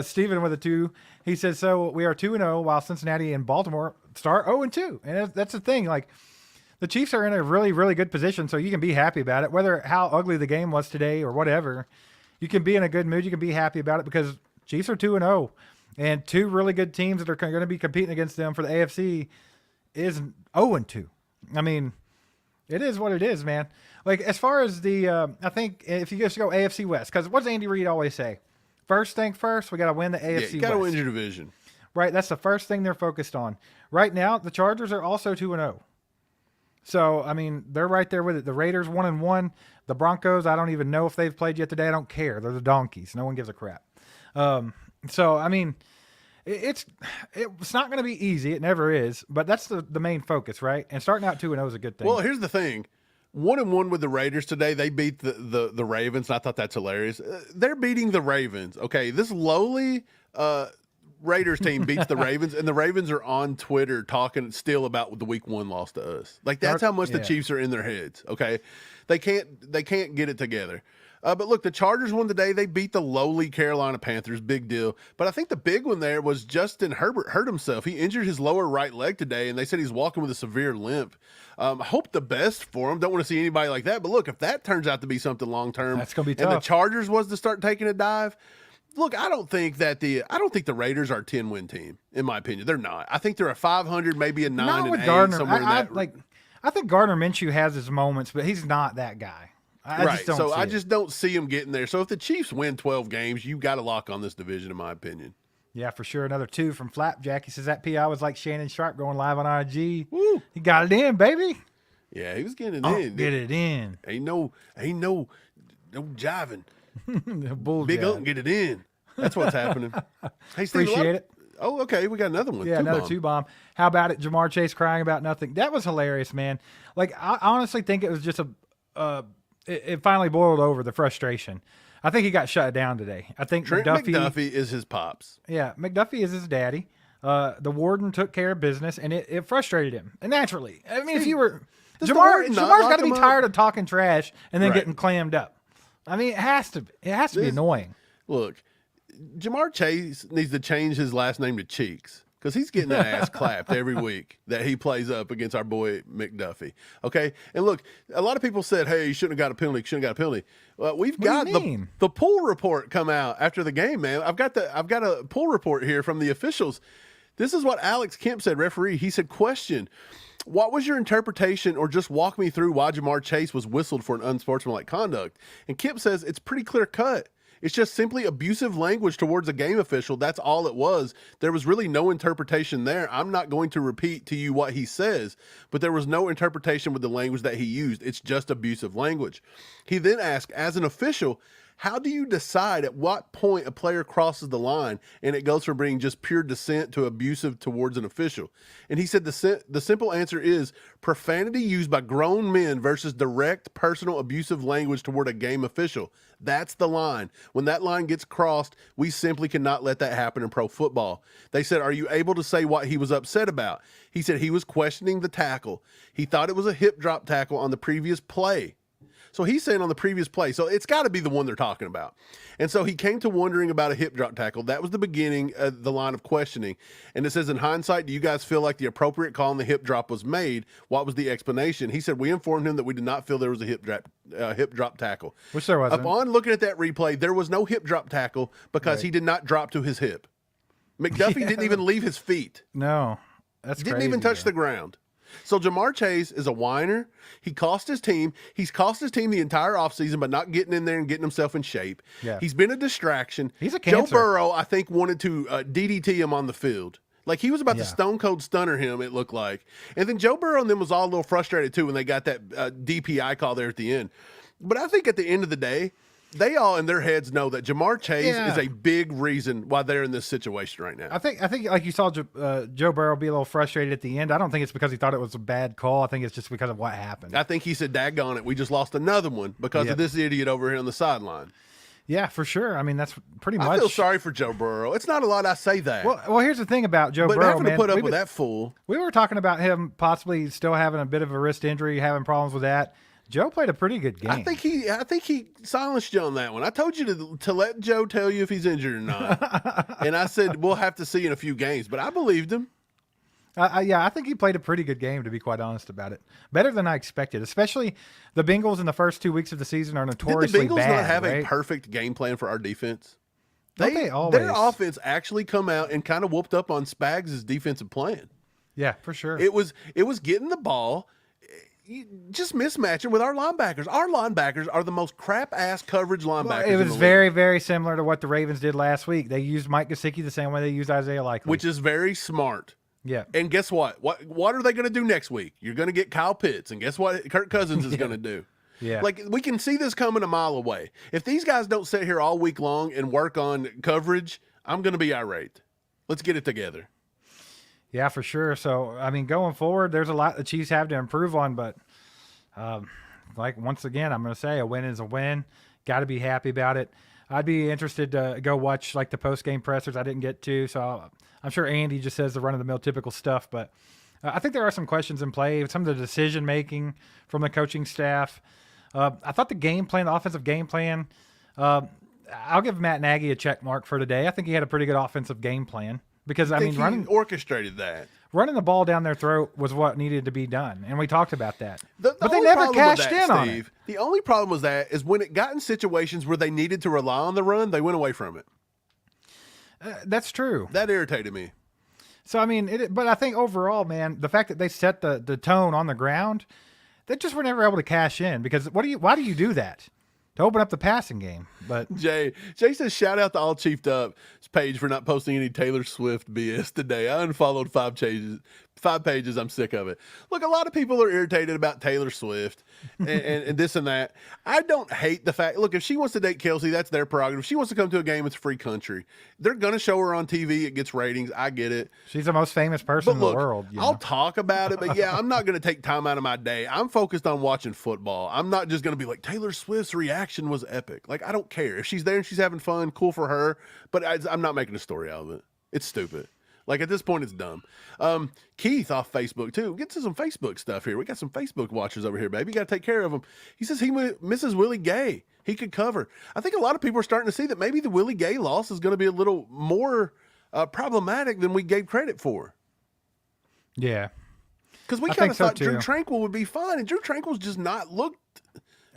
Steven with a 2. He says, so we are 2-0 while Cincinnati and Baltimore start 0-2. And that's the thing. Like, the Chiefs are in a really, really good position, so you can be happy about it. Whether how ugly the game was today or whatever, you can be in a good mood. You can be happy about it because Chiefs are 2-0. And 2 really good teams that are going to be competing against them for the AFC is 0-2. I mean, it is what it is, man. Like, as far as the, I think if you just go AFC West, because what does Andy Reid always say? First thing first, we got to win the AFC Yeah, you got to West. win your division. Right, that's the first thing they're focused on. Right now, the Chargers are also 2-0. So, I mean, they're right there with it. The Raiders 1-1. The Broncos, I don't even know if they've played yet today. I don't care. They're the donkeys. No one gives a crap. So, I mean, it's not going to be easy. It never is. But that's the main focus, right? And starting out 2-0 is a good thing. Well, here's the thing. 1-1 with the Raiders today. They beat the Ravens. And I thought that's hilarious. They're beating the Ravens. Okay, this lowly Raiders team beats the Ravens, and the Ravens are on Twitter talking still about the Week 1 loss to us. Like, that's how much the Yeah. Chiefs are in their heads. Okay, they can't get it together. But look, the Chargers won today. They beat the lowly Carolina Panthers. Big deal. But I think the big one there was Justin Herbert hurt himself. He injured his lower right leg today, and they said he's walking with a severe limp. I hope the best for him. Don't want to see anybody like that. But look, if that turns out to be something long term, That's gonna be and the tough. Chargers was to start taking a dive. Look, I don't think the Raiders are a 10-win team, in my opinion. They're not. I think they're a 500, maybe a 9 not and with 8, Gardner. somewhere in that. I think Gardner Minshew has his moments, but he's not that guy. I right. just don't So see I it. just don't see them getting there. So if the Chiefs win 12 games, you got to lock on this division, in my opinion. Yeah, for sure. Another 2 from Flapjack. He says that PI was like Shannon Sharp going live on IG. Woo. He got it in, baby. Yeah, he was getting it in. Get it in. Ain't no jiving. Bull Big jive. Unc get it in. That's what's happening. Hey, Steve, Appreciate it. Oh, okay. We got another one. Yeah, another 2 bomb. How about it? Jamar Chase crying about nothing. That was hilarious, man. Like, I honestly think it was just it finally boiled over, the frustration. I think he got shut down today. I think Trent McDuffie. McDuffie is his pops. Yeah, McDuffie is his daddy. The warden took care of business, and it frustrated him. And naturally, I mean, if you were does the Jamar's warden not got lock to be him up? tired of talking trash and then Right. getting clammed up. I mean, it has to be annoying. Look, Jamar Chase needs to change his last name to Cheeks because he's getting that ass clapped every week that he plays up against our boy McDuffie. Okay, and look, a lot of people said, "Hey, you shouldn't have got a penalty. Shouldn't have got a penalty." Well, we've got do you mean? the pool report come out after the game, man. I've got a pool report here from the officials. This is what Alex Kemp said, referee. He said, question, what was your interpretation, or just walk me through why Jamar Chase was whistled for an unsportsmanlike conduct? And Kemp says it's pretty clear cut. It's just simply abusive language towards a game official. That's all it was. There was really no interpretation there. I'm not going to repeat to you what he says, but there was no interpretation with the language that he used. It's just abusive language. He then asked, as an official, how do you decide at what point a player crosses the line and it goes from being just pure dissent to abusive towards an official? And he said the simple answer is profanity used by grown men versus direct personal abusive language toward a game official. That's the line. When that line gets crossed, we simply cannot let that happen in pro football. They said, are you able to say what he was upset about? He said he was questioning the tackle. He thought it was a hip drop tackle on the previous play. So he's saying on the previous play. So it's got to be the one they're talking about. And so he came to wondering about a hip drop tackle. That was the beginning of the line of questioning. And it says, in hindsight, do you guys feel like the appropriate call on the hip drop was made? What was the explanation? He said, we informed him that we did not feel there was a hip drop tackle. Which there wasn't. Upon looking at that replay, there was no hip drop tackle because he did not drop to his hip. McDuffie didn't even leave his feet. No, that's Didn't crazy, even touch bro. the ground. So Jamar Chase is a whiner. He cost his team. He's cost his team the entire offseason by not getting in there and getting himself in shape. Yeah. He's been a distraction. He's a cancer. Joe Burrow, I think, wanted to DDT him on the field. Like, he was about to Yeah. stone cold stunner him, it looked like. And then Joe Burrow and them was all a little frustrated, too, when they got that DPI call there at the end. But I think at the end of the day, they all in their heads know that Jamar Chase is a big reason why they're in this situation right now. I think like you saw Joe Burrow be a little frustrated at the end. I don't think it's because he thought it was a bad call. I think it's just because of what happened. I think he said, daggone it, we just lost another one because of this idiot over here on the sideline. Yeah, for sure. I mean, that's pretty much. I feel sorry for Joe Burrow. It's not a lot I say that. Well, here's the thing about Joe but Burrow, having man. to put up with that fool. We were talking about him possibly still having a bit of a wrist injury, having problems with that. Joe played a pretty good game. I think he silenced you on that one. I told you to let Joe tell you if he's injured or not. And I said, we'll have to see in a few games. But I believed him. I think he played a pretty good game, to be quite honest about it. Better than I expected, especially the Bengals in the first 2 weeks of the season are notoriously Did the Bengals bad, not have right? a perfect game plan for our defense? They always. Their offense actually come out and kind of whooped up on Spags' defensive plan. Yeah, for sure. It was getting the ball, just mismatching with our linebackers. Our linebackers are the most crap-ass coverage linebackers. It was very, very similar to what the Ravens did last week. They used Mike Gesicki the same way they used Isaiah Likely. Which is very smart. Yeah. And guess what? What are they going to do next week? You're going to get Kyle Pitts. And guess what Kirk Cousins is going to do? Yeah. Like, we can see this coming a mile away. If these guys don't sit here all week long and work on coverage, I'm going to be irate. Let's get it together. Yeah, for sure. So, I mean, going forward, there's a lot the Chiefs have to improve on. But, like, once again, I'm going to say a win is a win. Got to be happy about it. I'd be interested to go watch, like, the post-game pressers I didn't get to. So, I'm sure Andy just says the run-of-the-mill typical stuff. But I think there are some questions in play. Some of the decision-making from the coaching staff. I thought the offensive game plan, I'll give Matt Nagy a check mark for today. I think he had a pretty good offensive game plan. Because, I mean, he orchestrated that. Running the ball down their throat was what needed to be done, and we talked about that. But they never cashed in on it. The only problem was that is when it got in situations where they needed to rely on the run, they went away from it. That's true. That irritated me. So, I mean, but I think overall, man, the fact that they set the tone on the ground, they just were never able to cash in. Because why do you do that? To open up the passing game. But Jay says, shout out to All Chiefed Up's page for not posting any Taylor Swift BS today. I unfollowed 5 pages. I'm sick of it. Look, a lot of people are irritated about Taylor Swift and this and that. I don't hate the fact. Look, if she wants to date Kelsey, that's their prerogative. If she wants to come to a game, it's a free country. They're going to show her on TV. It gets ratings. I get it. She's the most famous person in the world. I'll talk about it, but yeah, I'm not going to take time out of my day. I'm focused on watching football. I'm not just going to be like, Taylor Swift's reaction was epic. Like, I don't care. If she's there and she's having fun, cool for her, but I'm not making a story out of it. It's stupid. Like, at this point, it's dumb. Keith off Facebook, too. Get to some Facebook stuff here. We got some Facebook watchers over here, baby. You got to take care of them. He says he misses Willie Gay. He could cover. I think a lot of people are starting to see that maybe the Willie Gay loss is going to be a little more problematic than we gave credit for. Yeah. Because we kind of thought Drew Tranquil would be fine, and Drew Tranquil's just not looked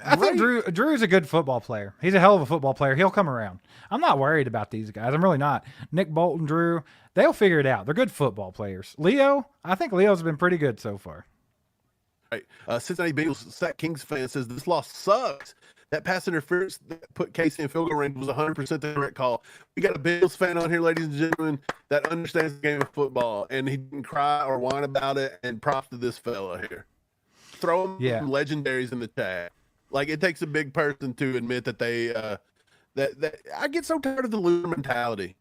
I think Drew's a good football player. He's a hell of a football player. He'll come around. I'm not worried about these guys. I'm really not. Nick Bolton, Drew, they'll figure it out. They're good football players. Leo, I think Leo's been pretty good so far. Right. Cincinnati Bengals Sack Kings fan says this loss sucks. That pass interference that put Casey in field goal range was 100% the correct call. We got a Bills fan on here, ladies and gentlemen, that understands the game of football, and he didn't cry or whine about it, and props to this fella here. Throw him some legendaries in the chat. Like, it takes a big person to admit that they that I get so tired of the loser mentality.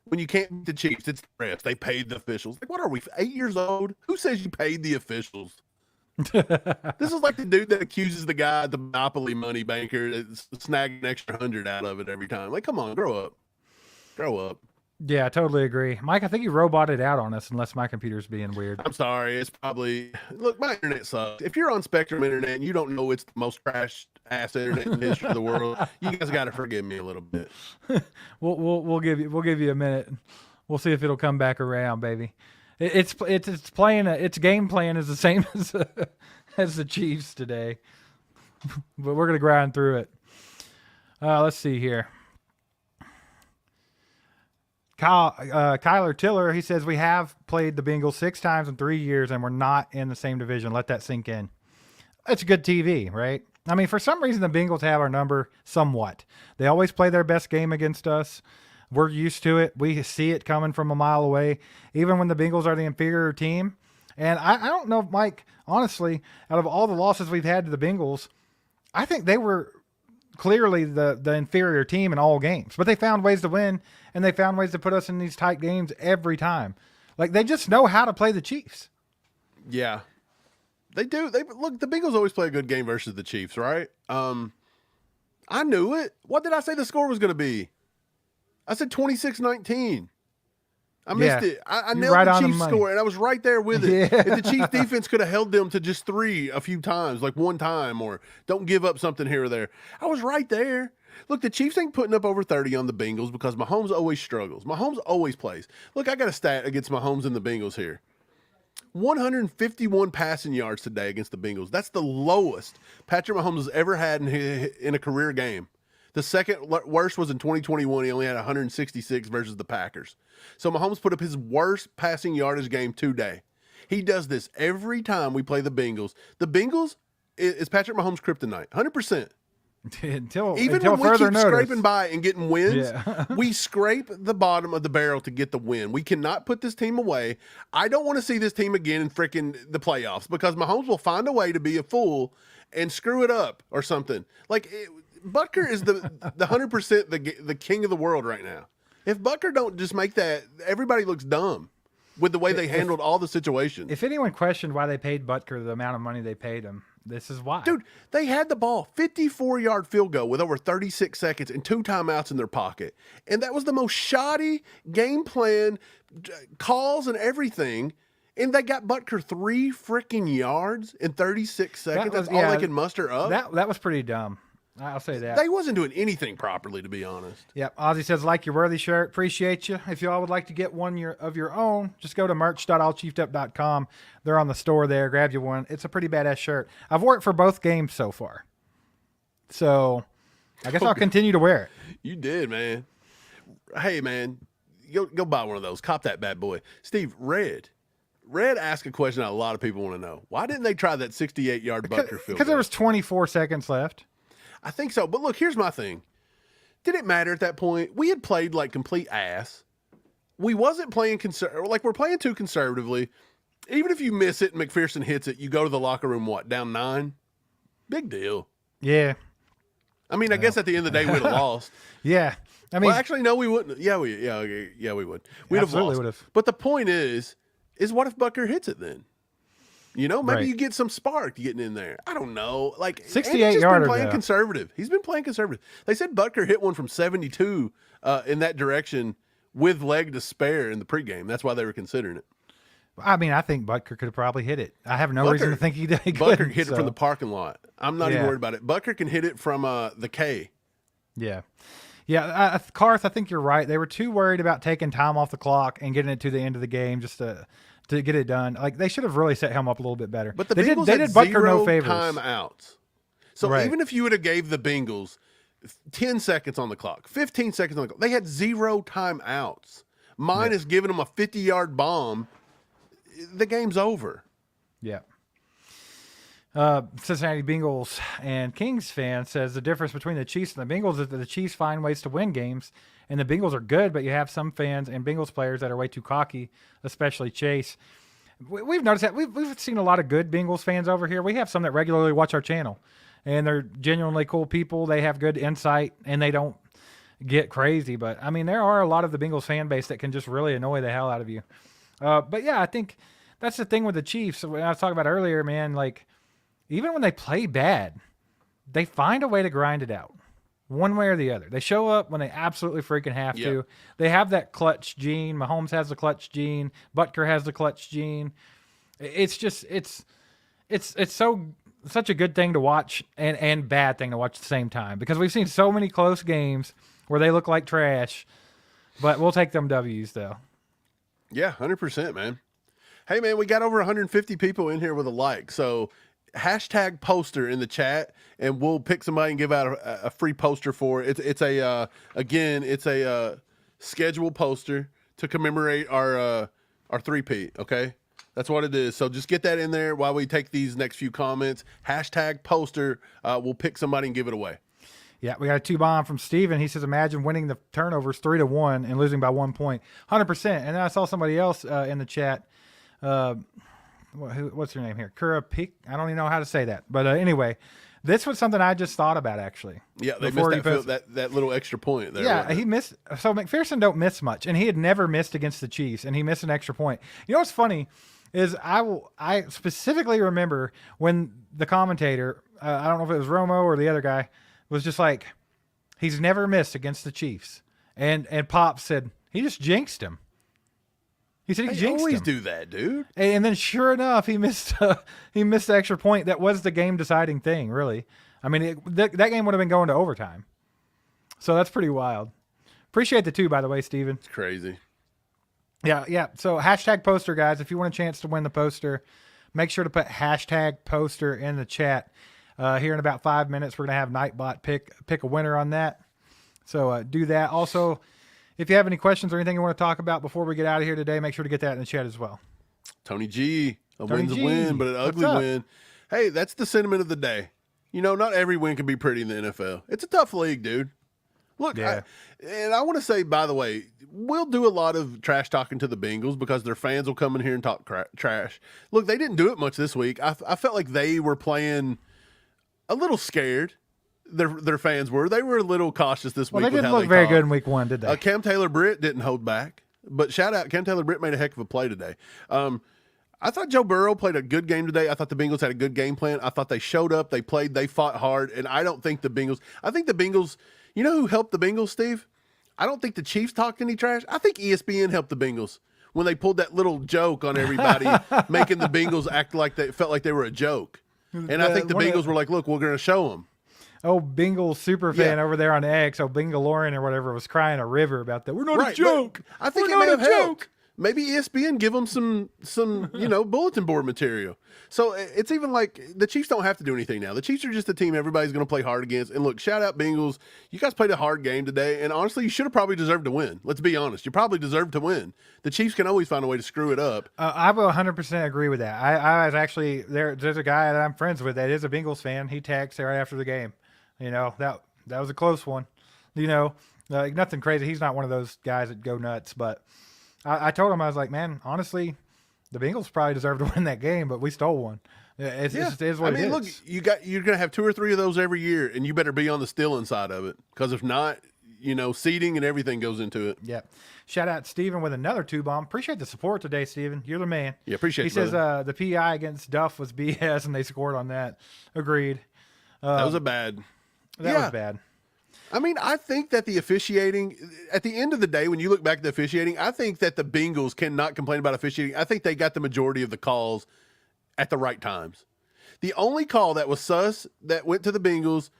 When you can't beat the Chiefs, it's the refs. They paid the officials. Like, what are we, 8 years old? Who says you paid the officials? This is like the dude that accuses the guy at the Monopoly money banker that's snagging an extra 100 out of it every time. Like, come on, grow up. Grow up. Yeah, I totally agree. Mike, I think you roboted out on us unless my computer's being weird. I'm sorry. It's probably... Look, my internet sucks. If you're on Spectrum Internet and you don't know it's the most trash-ass internet in the history of the world, you guys got to forgive me a little bit. We'll give you a minute. We'll see if it'll come back around, baby. It's playing. Its game plan is the same as the Chiefs today, but we're gonna grind through it. Let's see here. Kyler Tiller, he says, we have played the Bengals 6 times in 3 years, and we're not in the same division. Let that sink in. It's good TV, right? I mean, for some reason, the Bengals have our number somewhat. They always play their best game against us. We're used to it. We see it coming from a mile away, even when the Bengals are the inferior team. And I don't know, Mike, honestly, out of all the losses we've had to the Bengals, I think they were clearly the inferior team in all games. But they found ways to win, and they found ways to put us in these tight games every time. Like, they just know how to play the Chiefs. Yeah. They do. Look, the Bengals always play a good game versus the Chiefs, right? I knew it. What did I say the score was going to be? I said 26-19. I missed it. I nailed right the on Chiefs the score, and I was right there with it. Yeah. If the Chiefs defense could have held them to just 3 a few times, like one time, or don't give up something here or there, I was right there. Look, the Chiefs ain't putting up over 30 on the Bengals because Mahomes always struggles. Mahomes always plays. Look, I got a stat against Mahomes and the Bengals here. 151 passing yards today against the Bengals. That's the lowest Patrick Mahomes has ever had in a career game. The second worst was in 2021. He only had 166 versus the Packers. So Mahomes put up his worst passing yardage game today. He does this every time we play the Bengals. The Bengals is Patrick Mahomes' kryptonite, 100%. until when we further keep notice. scraping by and getting wins, Yeah. we scrape the bottom of the barrel to get the win. We cannot put this team away. I don't want to see this team again in freaking the playoffs because Mahomes will find a way to be a fool and screw it up or something. Like Butker is the 100% the king of the world right now. If Butker don't just make that, everybody looks dumb with the way they handled all the situations. If anyone questioned why they paid Butker the amount of money they paid him, this is why. Dude, they had the ball, 54-yard field goal with over 36 seconds and 2 timeouts in their pocket. And that was the most shoddy game plan, calls and everything. And they got Butker 3 freaking yards in 36 seconds. That's all they could muster up. That was pretty dumb. I'll say that. They wasn't doing anything properly, to be honest. Yep. Ozzy says, like your worthy shirt. Appreciate you. If y'all would like to get one of your own, just go to merch.allchiefdup.com. They're on the store there. Grab you one. It's a pretty badass shirt. I've worked for both games so far. So I guess I'll continue to wear it. You did, man. Hey, man, go buy one of those. Cop that bad boy. Steve, Red asked a question that a lot of people want to know. Why didn't they try that 68-yard Butker field goal? Because there was 24 seconds left. I think so. But look, here's my thing. Did it matter at that point? We had played like complete ass. We wasn't playing we're playing too conservatively. Even if you miss it and McPherson hits it, you go to the locker room, down 9? Big deal. Yeah. I mean, I guess at the end of the day, we'd have lost. Yeah. I mean, well, actually, no, we wouldn't. Yeah, we would. We'd have lost. Would've. But the point is what if Butker hits it then? You know, maybe Right. you get some spark getting in there. I don't know. Like 68-yarder. Been playing conservative. He's been playing conservative. They said Butker hit one from 72 in that direction with leg to spare in the pregame. That's why they were considering it. I mean, I think Butker could have probably hit it. I have no reason to think he did. Butker hit it from the parking lot. I'm not even Yeah. worried about it. Butker can hit it from the K. Yeah. Yeah, Karth, I think you're right. They were too worried about taking time off the clock and getting it to the end of the game just to get it done. Like, they should have really set him up a little bit better. But the they Bengals did had Butker zero no favors. timeouts. So Right. even if you would have gave the Bengals 10 seconds on the clock, 15 seconds on the clock, they had 0 timeouts. Mine is giving them a 50-yard bomb. The game's over. Yeah. Cincinnati Bengals and Kings fan says the difference between the Chiefs and the Bengals is that the Chiefs find ways to win games, and the Bengals are good, but you have some fans and Bengals players that are way too cocky, especially Chase. We've noticed that. We've seen a lot of good Bengals fans over here. We have some that regularly watch our channel, and they're genuinely cool people. They have good insight, and they don't get crazy. But, I mean, there are a lot of the Bengals fan base that can just really annoy the hell out of you. But, yeah, I think that's the thing with the Chiefs. When I was talking about earlier, man, like, even when they play bad, they find a way to grind it out one way or the other. They show up when they absolutely freaking have to. They have that clutch gene. Mahomes has the clutch gene. Butker has the clutch gene. It's just, it's such a good thing to watch and bad thing to watch at the same time, because we've seen so many close games where they look like trash, but we'll take them W's though. Yeah, 100%, man. Hey, man, we got over 150 people in here with a like. So hashtag poster in the chat, and we'll pick somebody and give out a free poster for it. It's a schedule poster to commemorate our three-peat, okay? That's what it is. So just get that in there while we take these next few comments. Hashtag poster. We'll pick somebody and give it away. Yeah, we got a 2-bomb from Steven. He says, imagine winning the turnovers 3-1 and losing by 1 point. 100%. And then I saw somebody else in the chat. What's her name here? Kura Peak. I don't even know how to say that. But anyway, this was something I just thought about, actually. Yeah, they missed that little extra point there. Yeah, he missed. So McPherson don't miss much, and he had never missed against the Chiefs, and he missed an extra point. You know what's funny is I specifically remember when the commentator, I don't know if it was Romo or the other guy, was just like, he's never missed against the Chiefs. And Pop said, he just jinxed him. He said he jinxed always him. do that, dude. And then sure enough, he missed the extra point. That was the game deciding thing, really. I mean, that game would have been going to overtime. So that's pretty wild. Appreciate the 2, by the way, Steven. It's crazy. Yeah. So hashtag poster, guys. If you want a chance to win the poster, make sure to put hashtag poster in the chat. Here in about 5 minutes, we're going to have Nightbot pick a winner on that. So do that. Also, if you have any questions or anything you want to talk about before we get out of here today, make sure to get that in the chat as well. Tony G, win's a win, but an ugly win. Hey, that's the sentiment of the day. You know, not every win can be pretty in the NFL. It's a tough league, dude. Look, yeah. I want to say, by the way, we'll do a lot of trash talking to the Bengals because their fans will come in here and talk trash. Look, they didn't do it much this week. I felt like they were playing a little scared. Their fans were. They were a little cautious this week. Well, they didn't look very good in week 1, did they? Cam Taylor-Britt didn't hold back. But shout out, Cam Taylor-Britt made a heck of a play today. I thought Joe Burrow played a good game today. I thought the Bengals had a good game plan. I thought they showed up, they played, they fought hard, and I think the Bengals, you know who helped the Bengals, Steve? I don't think the Chiefs talked any trash. I think ESPN helped the Bengals when they pulled that little joke on everybody, making the Bengals act like they felt like they were a joke. And I think the Bengals were like, look, we're going to show them. Oh, Bengals super fan over there on X, Bengalorean or whatever, was crying a river about that. We're not a joke. I think it may have helped. Maybe ESPN give them some bulletin board material. So it's even like the Chiefs don't have to do anything now. The Chiefs are just a team everybody's going to play hard against. And look, shout out Bengals. You guys played a hard game today. And honestly, you should have probably deserved to win. Let's be honest. You probably deserved to win. The Chiefs can always find a way to screw it up. I will 100% agree with that. I was actually there's a guy that I'm friends with that is a Bengals fan. He texted right after the game. You know, that was a close one. You know, nothing crazy. He's not one of those guys that go nuts. But I told him, I was like, man, honestly, the Bengals probably deserve to win that game, but we stole one. It is what it is. Look, you're going to have 2 or 3 of those every year, and you better be on the stealing side of it. Because if not, seeding and everything goes into it. Yeah. Shout out Steven with another 2-bomb. Appreciate the support today, Steven. You're the man. Yeah, appreciate it. He says the PI against Duff was BS, and they scored on that. Agreed. That was bad. That was bad. I mean, I think that the officiating, at the end of the day, when you look back at the officiating, I think that the Bengals cannot complain about officiating. I think they got the majority of the calls at the right times. The only call that was sus that went to the Bengals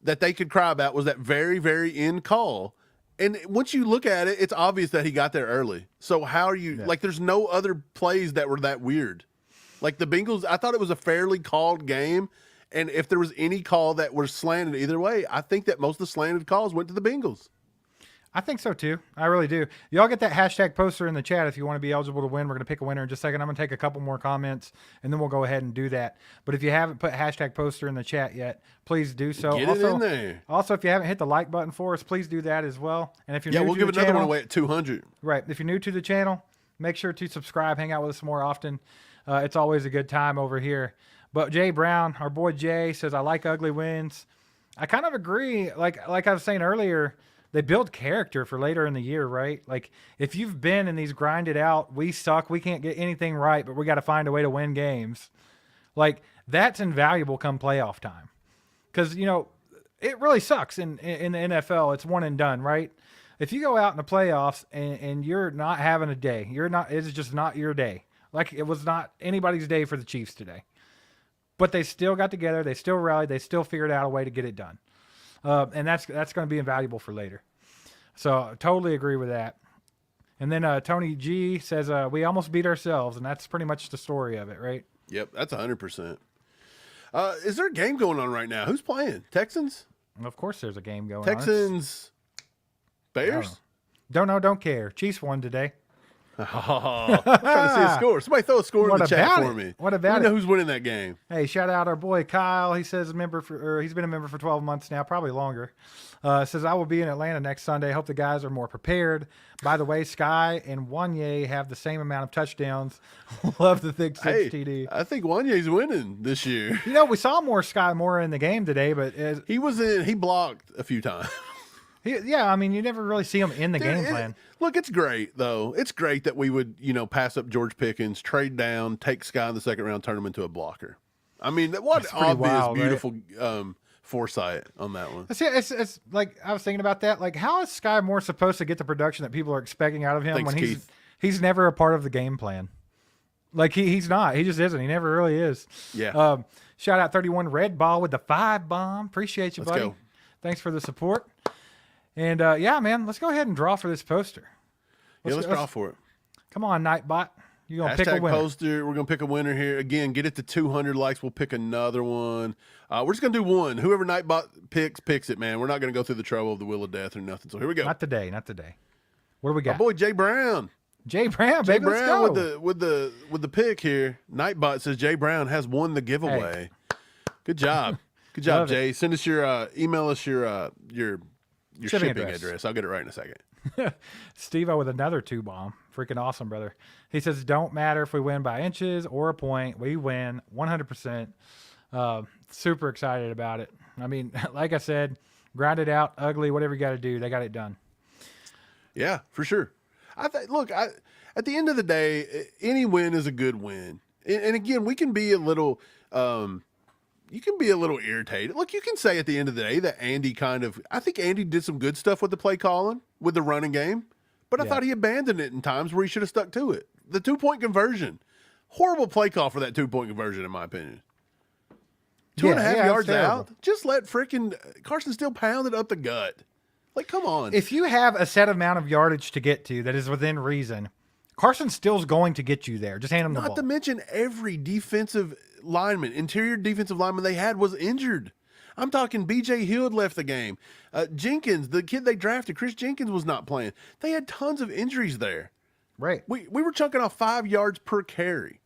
that they could cry about was that very, very end call. And once you look at it, it's obvious that he got there early. So how are you, there's no other plays that were that weird. Like the Bengals, I thought it was a fairly called game. And if there was any call that was slanted either way, I think that most of the slanted calls went to the Bengals. I think so too. I really do. Y'all get that hashtag poster in the chat if you want to be eligible to win. We're going to pick a winner in just a second. I'm going to take a couple more comments and then we'll go ahead and do that. But if you haven't put hashtag poster in the chat yet, please do so. Get it in there. Also, if you haven't hit the like button for us, please do that as well. And if you're new we'll to give the another channel, one away at 200. Right. If you're new to the channel, make sure to subscribe, hang out with us more often. It's always a good time over here. But Jay Brown, our boy Jay, says, I like ugly wins. I kind of agree. Like I was saying earlier, they build character for later in the year, right? Like if you've been in these grinded out, we suck, we can't get anything right, but we got to find a way to win games. Like that's invaluable come playoff time. Because, it really sucks in the NFL. It's one and done, right? If you go out in the playoffs and you're not having a day, it's just not your day. Like it was not anybody's day for the Chiefs today. But they still got together. They still rallied. They still figured out a way to get it done. And that's going to be invaluable for later. So totally agree with that. And then Tony G says, we almost beat ourselves. And that's pretty much the story of it, right? Yep, that's 100%. Is there a game going on right now? Who's playing? Texans? Of course there's a game going on. Texans, Bears? Don't know, don't care. Chiefs won today. Oh, I'm trying to see a score. Somebody throw a score in the chat for me. What about Let me know who's winning that game. Hey, shout out our boy Kyle. He says he's been a member for 12 months now, probably longer. Says I will be in Atlanta next Sunday. Hope the guys are more prepared. By the way, Sky and Wanye have the same amount of touchdowns. Love the thick six TD. I think Wanye's winning this year. You know, we saw Sky Moore in the game today, but he blocked a few times. I mean, you never really see him in the game plan. Look, it's great, though. It's great that we would, pass up George Pickens, trade down, take Sky in the second round, turn him into a blocker. I mean, what obvious, beautiful foresight on that one. It's like, I was thinking about that. Like, how is Sky Moore supposed to get the production that people are expecting out of him when he's never a part of the game plan? Like, he's not. He just isn't. He never really is. Yeah. Shout out 31 Red Ball with the 5 bomb. Appreciate you, buddy. Go. Thanks for the support. And, yeah, man, let's go ahead and draw for this poster. Let's draw for it. Come on, Nightbot. You're going to pick a winner. Poster. We're going to pick a winner here. Again, get it to 200 likes. We'll pick another one. We're just going to do one. Whoever Nightbot picks it, man. We're not going to go through the trouble of the wheel of death or nothing. So here we go. Not today. What do we got? My boy, Jay Brown. Baby, let's go. with the pick here. Nightbot says Jay Brown has won the giveaway. Hey. Good job. Good job, Jay. Send us email us your shipping address. I'll get it right in a second. Steve-O with another 2 bomb. Freaking awesome, brother. He says, don't matter if we win by inches or a point. We win 100%. Super excited about it. I mean, like I said, grind it out, ugly, whatever you got to do. They got it done. Yeah, for sure. At the end of the day, any win is a good win. And again, we can be a little you can be a little irritated. Look, you can say at the end of the day that I think Andy did some good stuff with the play calling, with the running game, but I thought he abandoned it in times where he should have stuck to it. The 2-point conversion, horrible play call for that 2-point conversion, in my opinion. 2.5 yards out, just let freaking Carson Steele pound it up the gut. Like, come on. If you have a set amount of yardage to get to that is within reason, Carson Steele's going to get you there. Just hand him the ball. Not to mention every interior defensive lineman they had was injured. I'm talking B.J. Hill had left the game. Jenkins, the kid they drafted, Chris Jenkins, was not playing. They had tons of injuries there. Right. We were chunking off 5 yards per carry.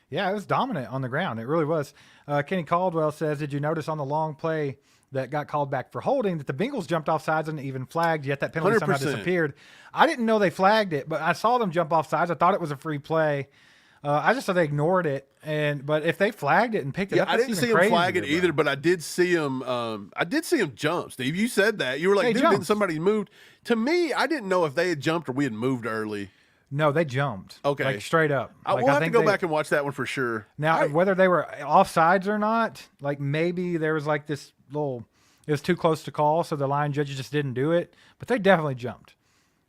Yeah, it was dominant on the ground. It really was. Kenny Caldwell says, did you notice on the long play that got called back for holding that the Bengals jumped off sides and even flagged, yet that penalty 100%. somehow disappeared? I didn't know they flagged it, but I saw them jump off sides. I thought it was a free play. I just thought they ignored it. But if they flagged it and picked it up, I didn't see them flag it either, but I did see them. Jump. Steve, you said that. You were like, dude, didn't somebody moved? To me, I didn't know if they had jumped or we had moved early. No, they jumped. Okay. Like straight up. We'll have to go back and watch that one for sure. Now, whether they were offsides or not, like maybe there was like this it was too close to call, so the line judges just didn't do it. But they definitely jumped.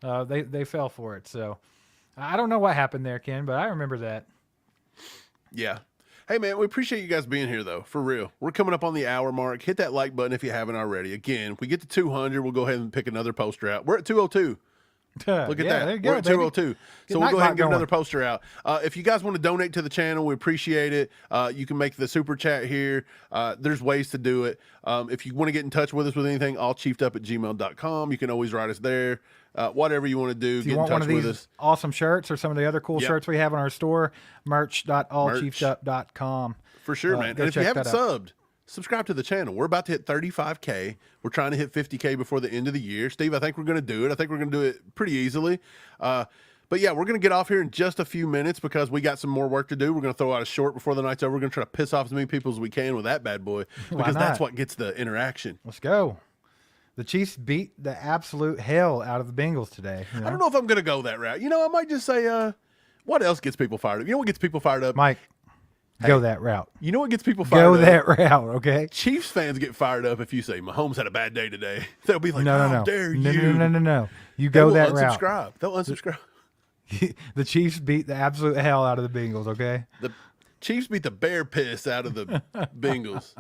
They fell for it. So I don't know what happened there, Ken, but I remember that. Yeah. Hey, man, we appreciate you guys being here, though, for real. We're coming up on the hour mark. Hit that like button if you haven't already. Again, if we get to 200, we'll go ahead and pick another poster out. We're at 202. Look at that. There you go, we're at 202. So we'll go ahead and get another poster out. If you guys want to donate to the channel, we appreciate it. You can make the super chat here. There's ways to do it. If you want to get in touch with us with anything, allchiefdup+urgent.com. You can always write us there. Whatever you want to do, get in touch with us. Awesome shirts or some of the other cool shirts we have on our store, merch.allchiefdup.com. For sure, man. And if you haven't subbed, subscribe to the channel. We're about to hit 35K. We're trying to hit 50K before the end of the year. Steve, I think we're going to do it. I think we're going to do it pretty easily. But yeah, we're going to get off here in just a few minutes because we got some more work to do. We're going to throw out a short before the night's over. We're going to try to piss off as many people as we can with that bad boy because that's what gets the interaction. Let's go. The Chiefs beat the absolute hell out of the Bengals today. I don't know if I'm going to go that route. I might just say, what else gets people fired up? You know what gets people fired up? Mike, go that route. You know what gets people fired up? Go that route, okay? Chiefs fans get fired up if you say, Mahomes had a bad day today. They'll be like, how dare you? No. You go that route. They'll unsubscribe. The Chiefs beat the absolute hell out of the Bengals, okay? The Chiefs beat the bear piss out of the Bengals.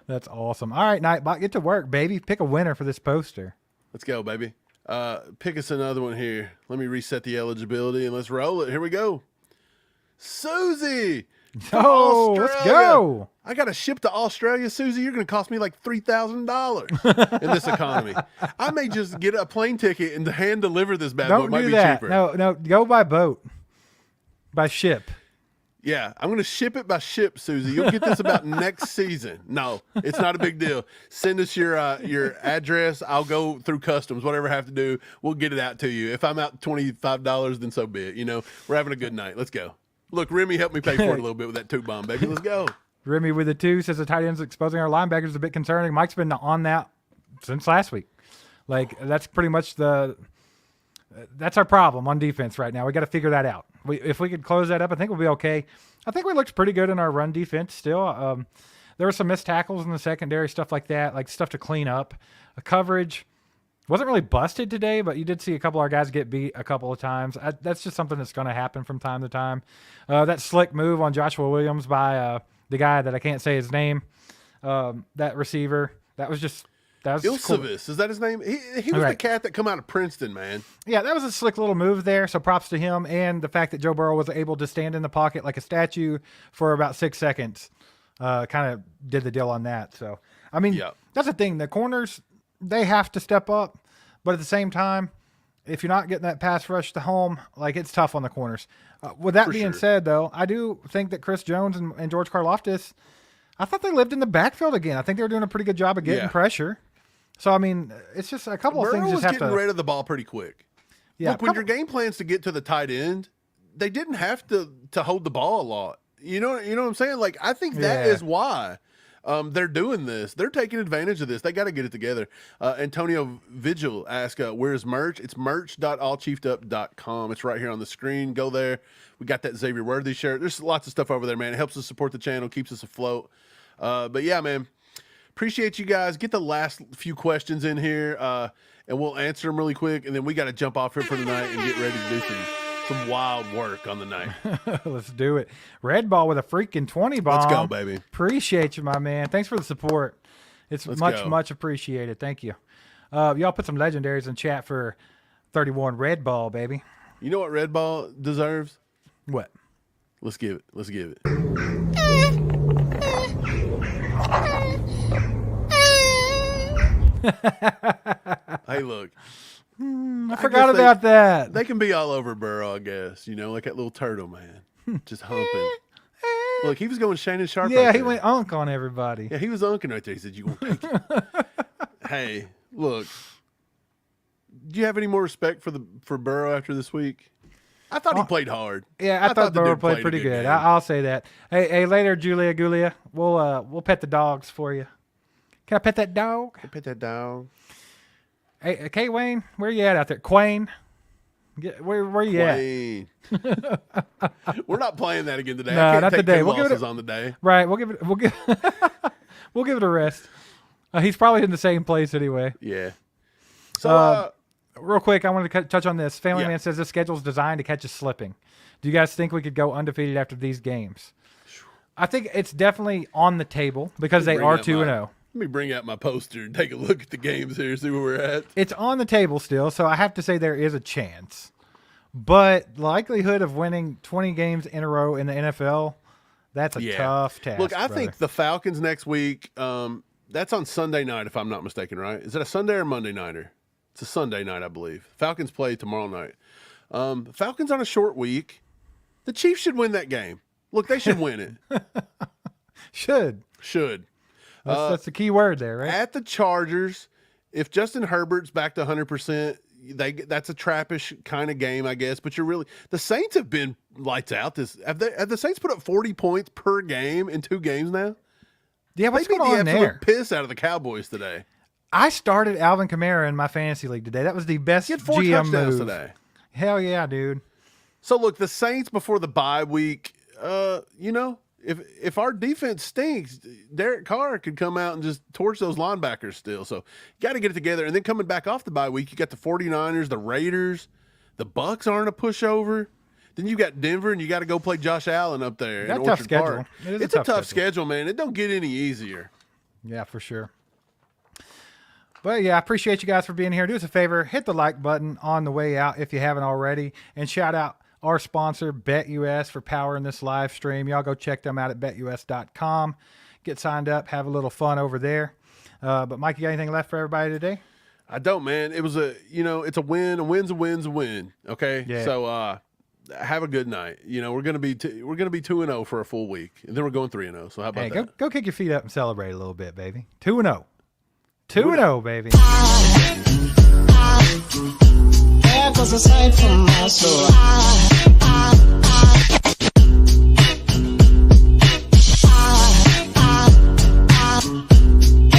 That's awesome. All right, Nightbot, get to work, baby. Pick a winner for this poster. Let's go, baby. Pick us another one here. Let me reset the eligibility and let's roll it. Here we go. Susie Oh, let's go. I got to ship to Australia, Susie. You're going to cost me like $3,000 in this economy. I may just get a plane ticket and hand deliver this bad boy. Don't It might do be that. cheaper. No, go by boat, by ship. Yeah, I'm going to ship it by ship, Susie. You'll get this about next season. No, it's not a big deal. Send us your address. I'll go through customs, whatever I have to do. We'll get it out to you. If I'm out $25, then so be it. You know, we're having a good night. Let's go. Look, Remy helped me pay for it a little bit with that 2 bomb, baby. Let's go. Remy with the 2 says the tight ends exposing our linebackers is a bit concerning. Mike's been on that since last week. Like, that's pretty much that's our problem on defense right now. We got to figure that out. If we could close that up, I think we'll be okay. I think we looked pretty good in our run defense still. There were some missed tackles in the secondary, stuff like that, like stuff to clean up. Coverage wasn't really busted today, but you did see a couple of our guys get beat a couple of times. That's just something that's going to happen from time to time. That slick move on Joshua Williams by the guy that I can't say his name, that receiver, that was Ilsevis, cool. Is that his name? He was the cat that come out of Princeton, man. Yeah, that was a slick little move there, so props to him, and the fact that Joe Burrow was able to stand in the pocket like a statue for about 6 seconds kind of did the deal on that. So, I mean, That's the thing. The corners, they have to step up, but at the same time, if you're not getting that pass rush to home, like, it's tough on the corners. With that being said, though, I do think that Chris Jones and George Karlaftis, I thought they lived in the backfield again. I think they were doing a pretty good job of getting pressure. So, I mean, it's just a couple of things just have to... getting rid of the ball pretty quick. Yeah, look, when your game plan's to get to the tight end, they didn't have to hold the ball a lot. You know what I'm saying? Like, I think that is why they're doing this. They're taking advantage of this. They got to get it together. Antonio Vigil asked, where's merch? It's merch.allchiefdup.com. It's right here on the screen. Go there. We got that Xavier Worthy shirt. There's lots of stuff over there, man. It helps us support the channel, keeps us afloat. But, yeah, man. Appreciate you guys. Get the last few questions in here, and we'll answer them really quick. And then we got to jump off here for tonight and get ready to do some wild work on the night. Let's do it. Red Ball with a freaking 20 bomb. Let's go, baby. Appreciate you, my man. Thanks for the support. It's much appreciated. Thank you. Y'all put some legendaries in chat for 31 Red Ball, baby. You know what Red Ball deserves? What? Let's give it. Let's give it. Hey, look. I forgot about that. They can be all over Burrow, I guess. You know, like that little turtle, man. Just humping. Look, he was going Shannon Sharp. Yeah, right he went unk on everybody. Yeah, he was unking right there. He said, you won't take it. Hey, look. Do you have any more respect for Burrow after this week? I thought he played hard. Yeah, I thought Burrow played pretty good. I'll say that. Hey, later, Julia. We'll pet the dogs for you. Can I pet that dog? Can I pet that dog? Hey, K Wayne, where you at out there? Quayne, where you at? We're not playing that again today. No, not today. We'll give it on the day. Right. We'll give it a rest. He's probably in the same place anyway. Yeah. So, real quick, I wanted to touch on this. Family Man says this schedule is designed to catch us slipping. Do you guys think we could go undefeated after these games? I think it's definitely on the table because they are 2-0. Let me bring out my poster and take a look at the games here, see where we're at. It's on the table still, so I have to say there is a chance. But the likelihood of winning 20 games in a row in the NFL, that's a tough task. Look, I think the Falcons next week, that's on Sunday night, if I'm not mistaken, right? Is it a Sunday or Monday nighter? It's a Sunday night, I believe. Falcons play tomorrow night. Falcons on a short week. The Chiefs should win that game. Look, they should win it. Should. That's the key word there, right? At the Chargers, if Justin Herbert's back to 100%, that's a trappish kind of game, I guess. But the Saints have been lights out. Have the Saints put up 40 points per game in 2 games now? Yeah, what's going on there? Piss out of the Cowboys today. I started Alvin Kamara in my fantasy league today. That was the best He had 4 GM touchdowns move today. Hell yeah, dude. So look, the Saints before the bye week, if our defense stinks, Derek Carr could come out and just torch those linebackers still. So you got to get it together. And then coming back off the bye week, you got the 49ers, the Raiders, the Bucks aren't a pushover. Then you got Denver, and you got to go play Josh Allen up there in Orchard Park. It's a tough schedule, man. It don't get any easier. Yeah, for sure. But yeah, I appreciate you guys for being here. Do us a favor, hit the like button on the way out if you haven't already, and shout out our sponsor, BetUS, for powering this live stream. Y'all go check them out at betus.com. Get signed up, have a little fun over there. But Mike, you got anything left for everybody today? I don't, man. It was it's a win. A win's a win's a win. Okay. Yeah. So have a good night. We're gonna be 2-0 for a full week, and then we're going 3-0. So how about that? Go kick your feet up and celebrate a little bit, baby. 2-0. 2-0, baby. That was a sight from my soul.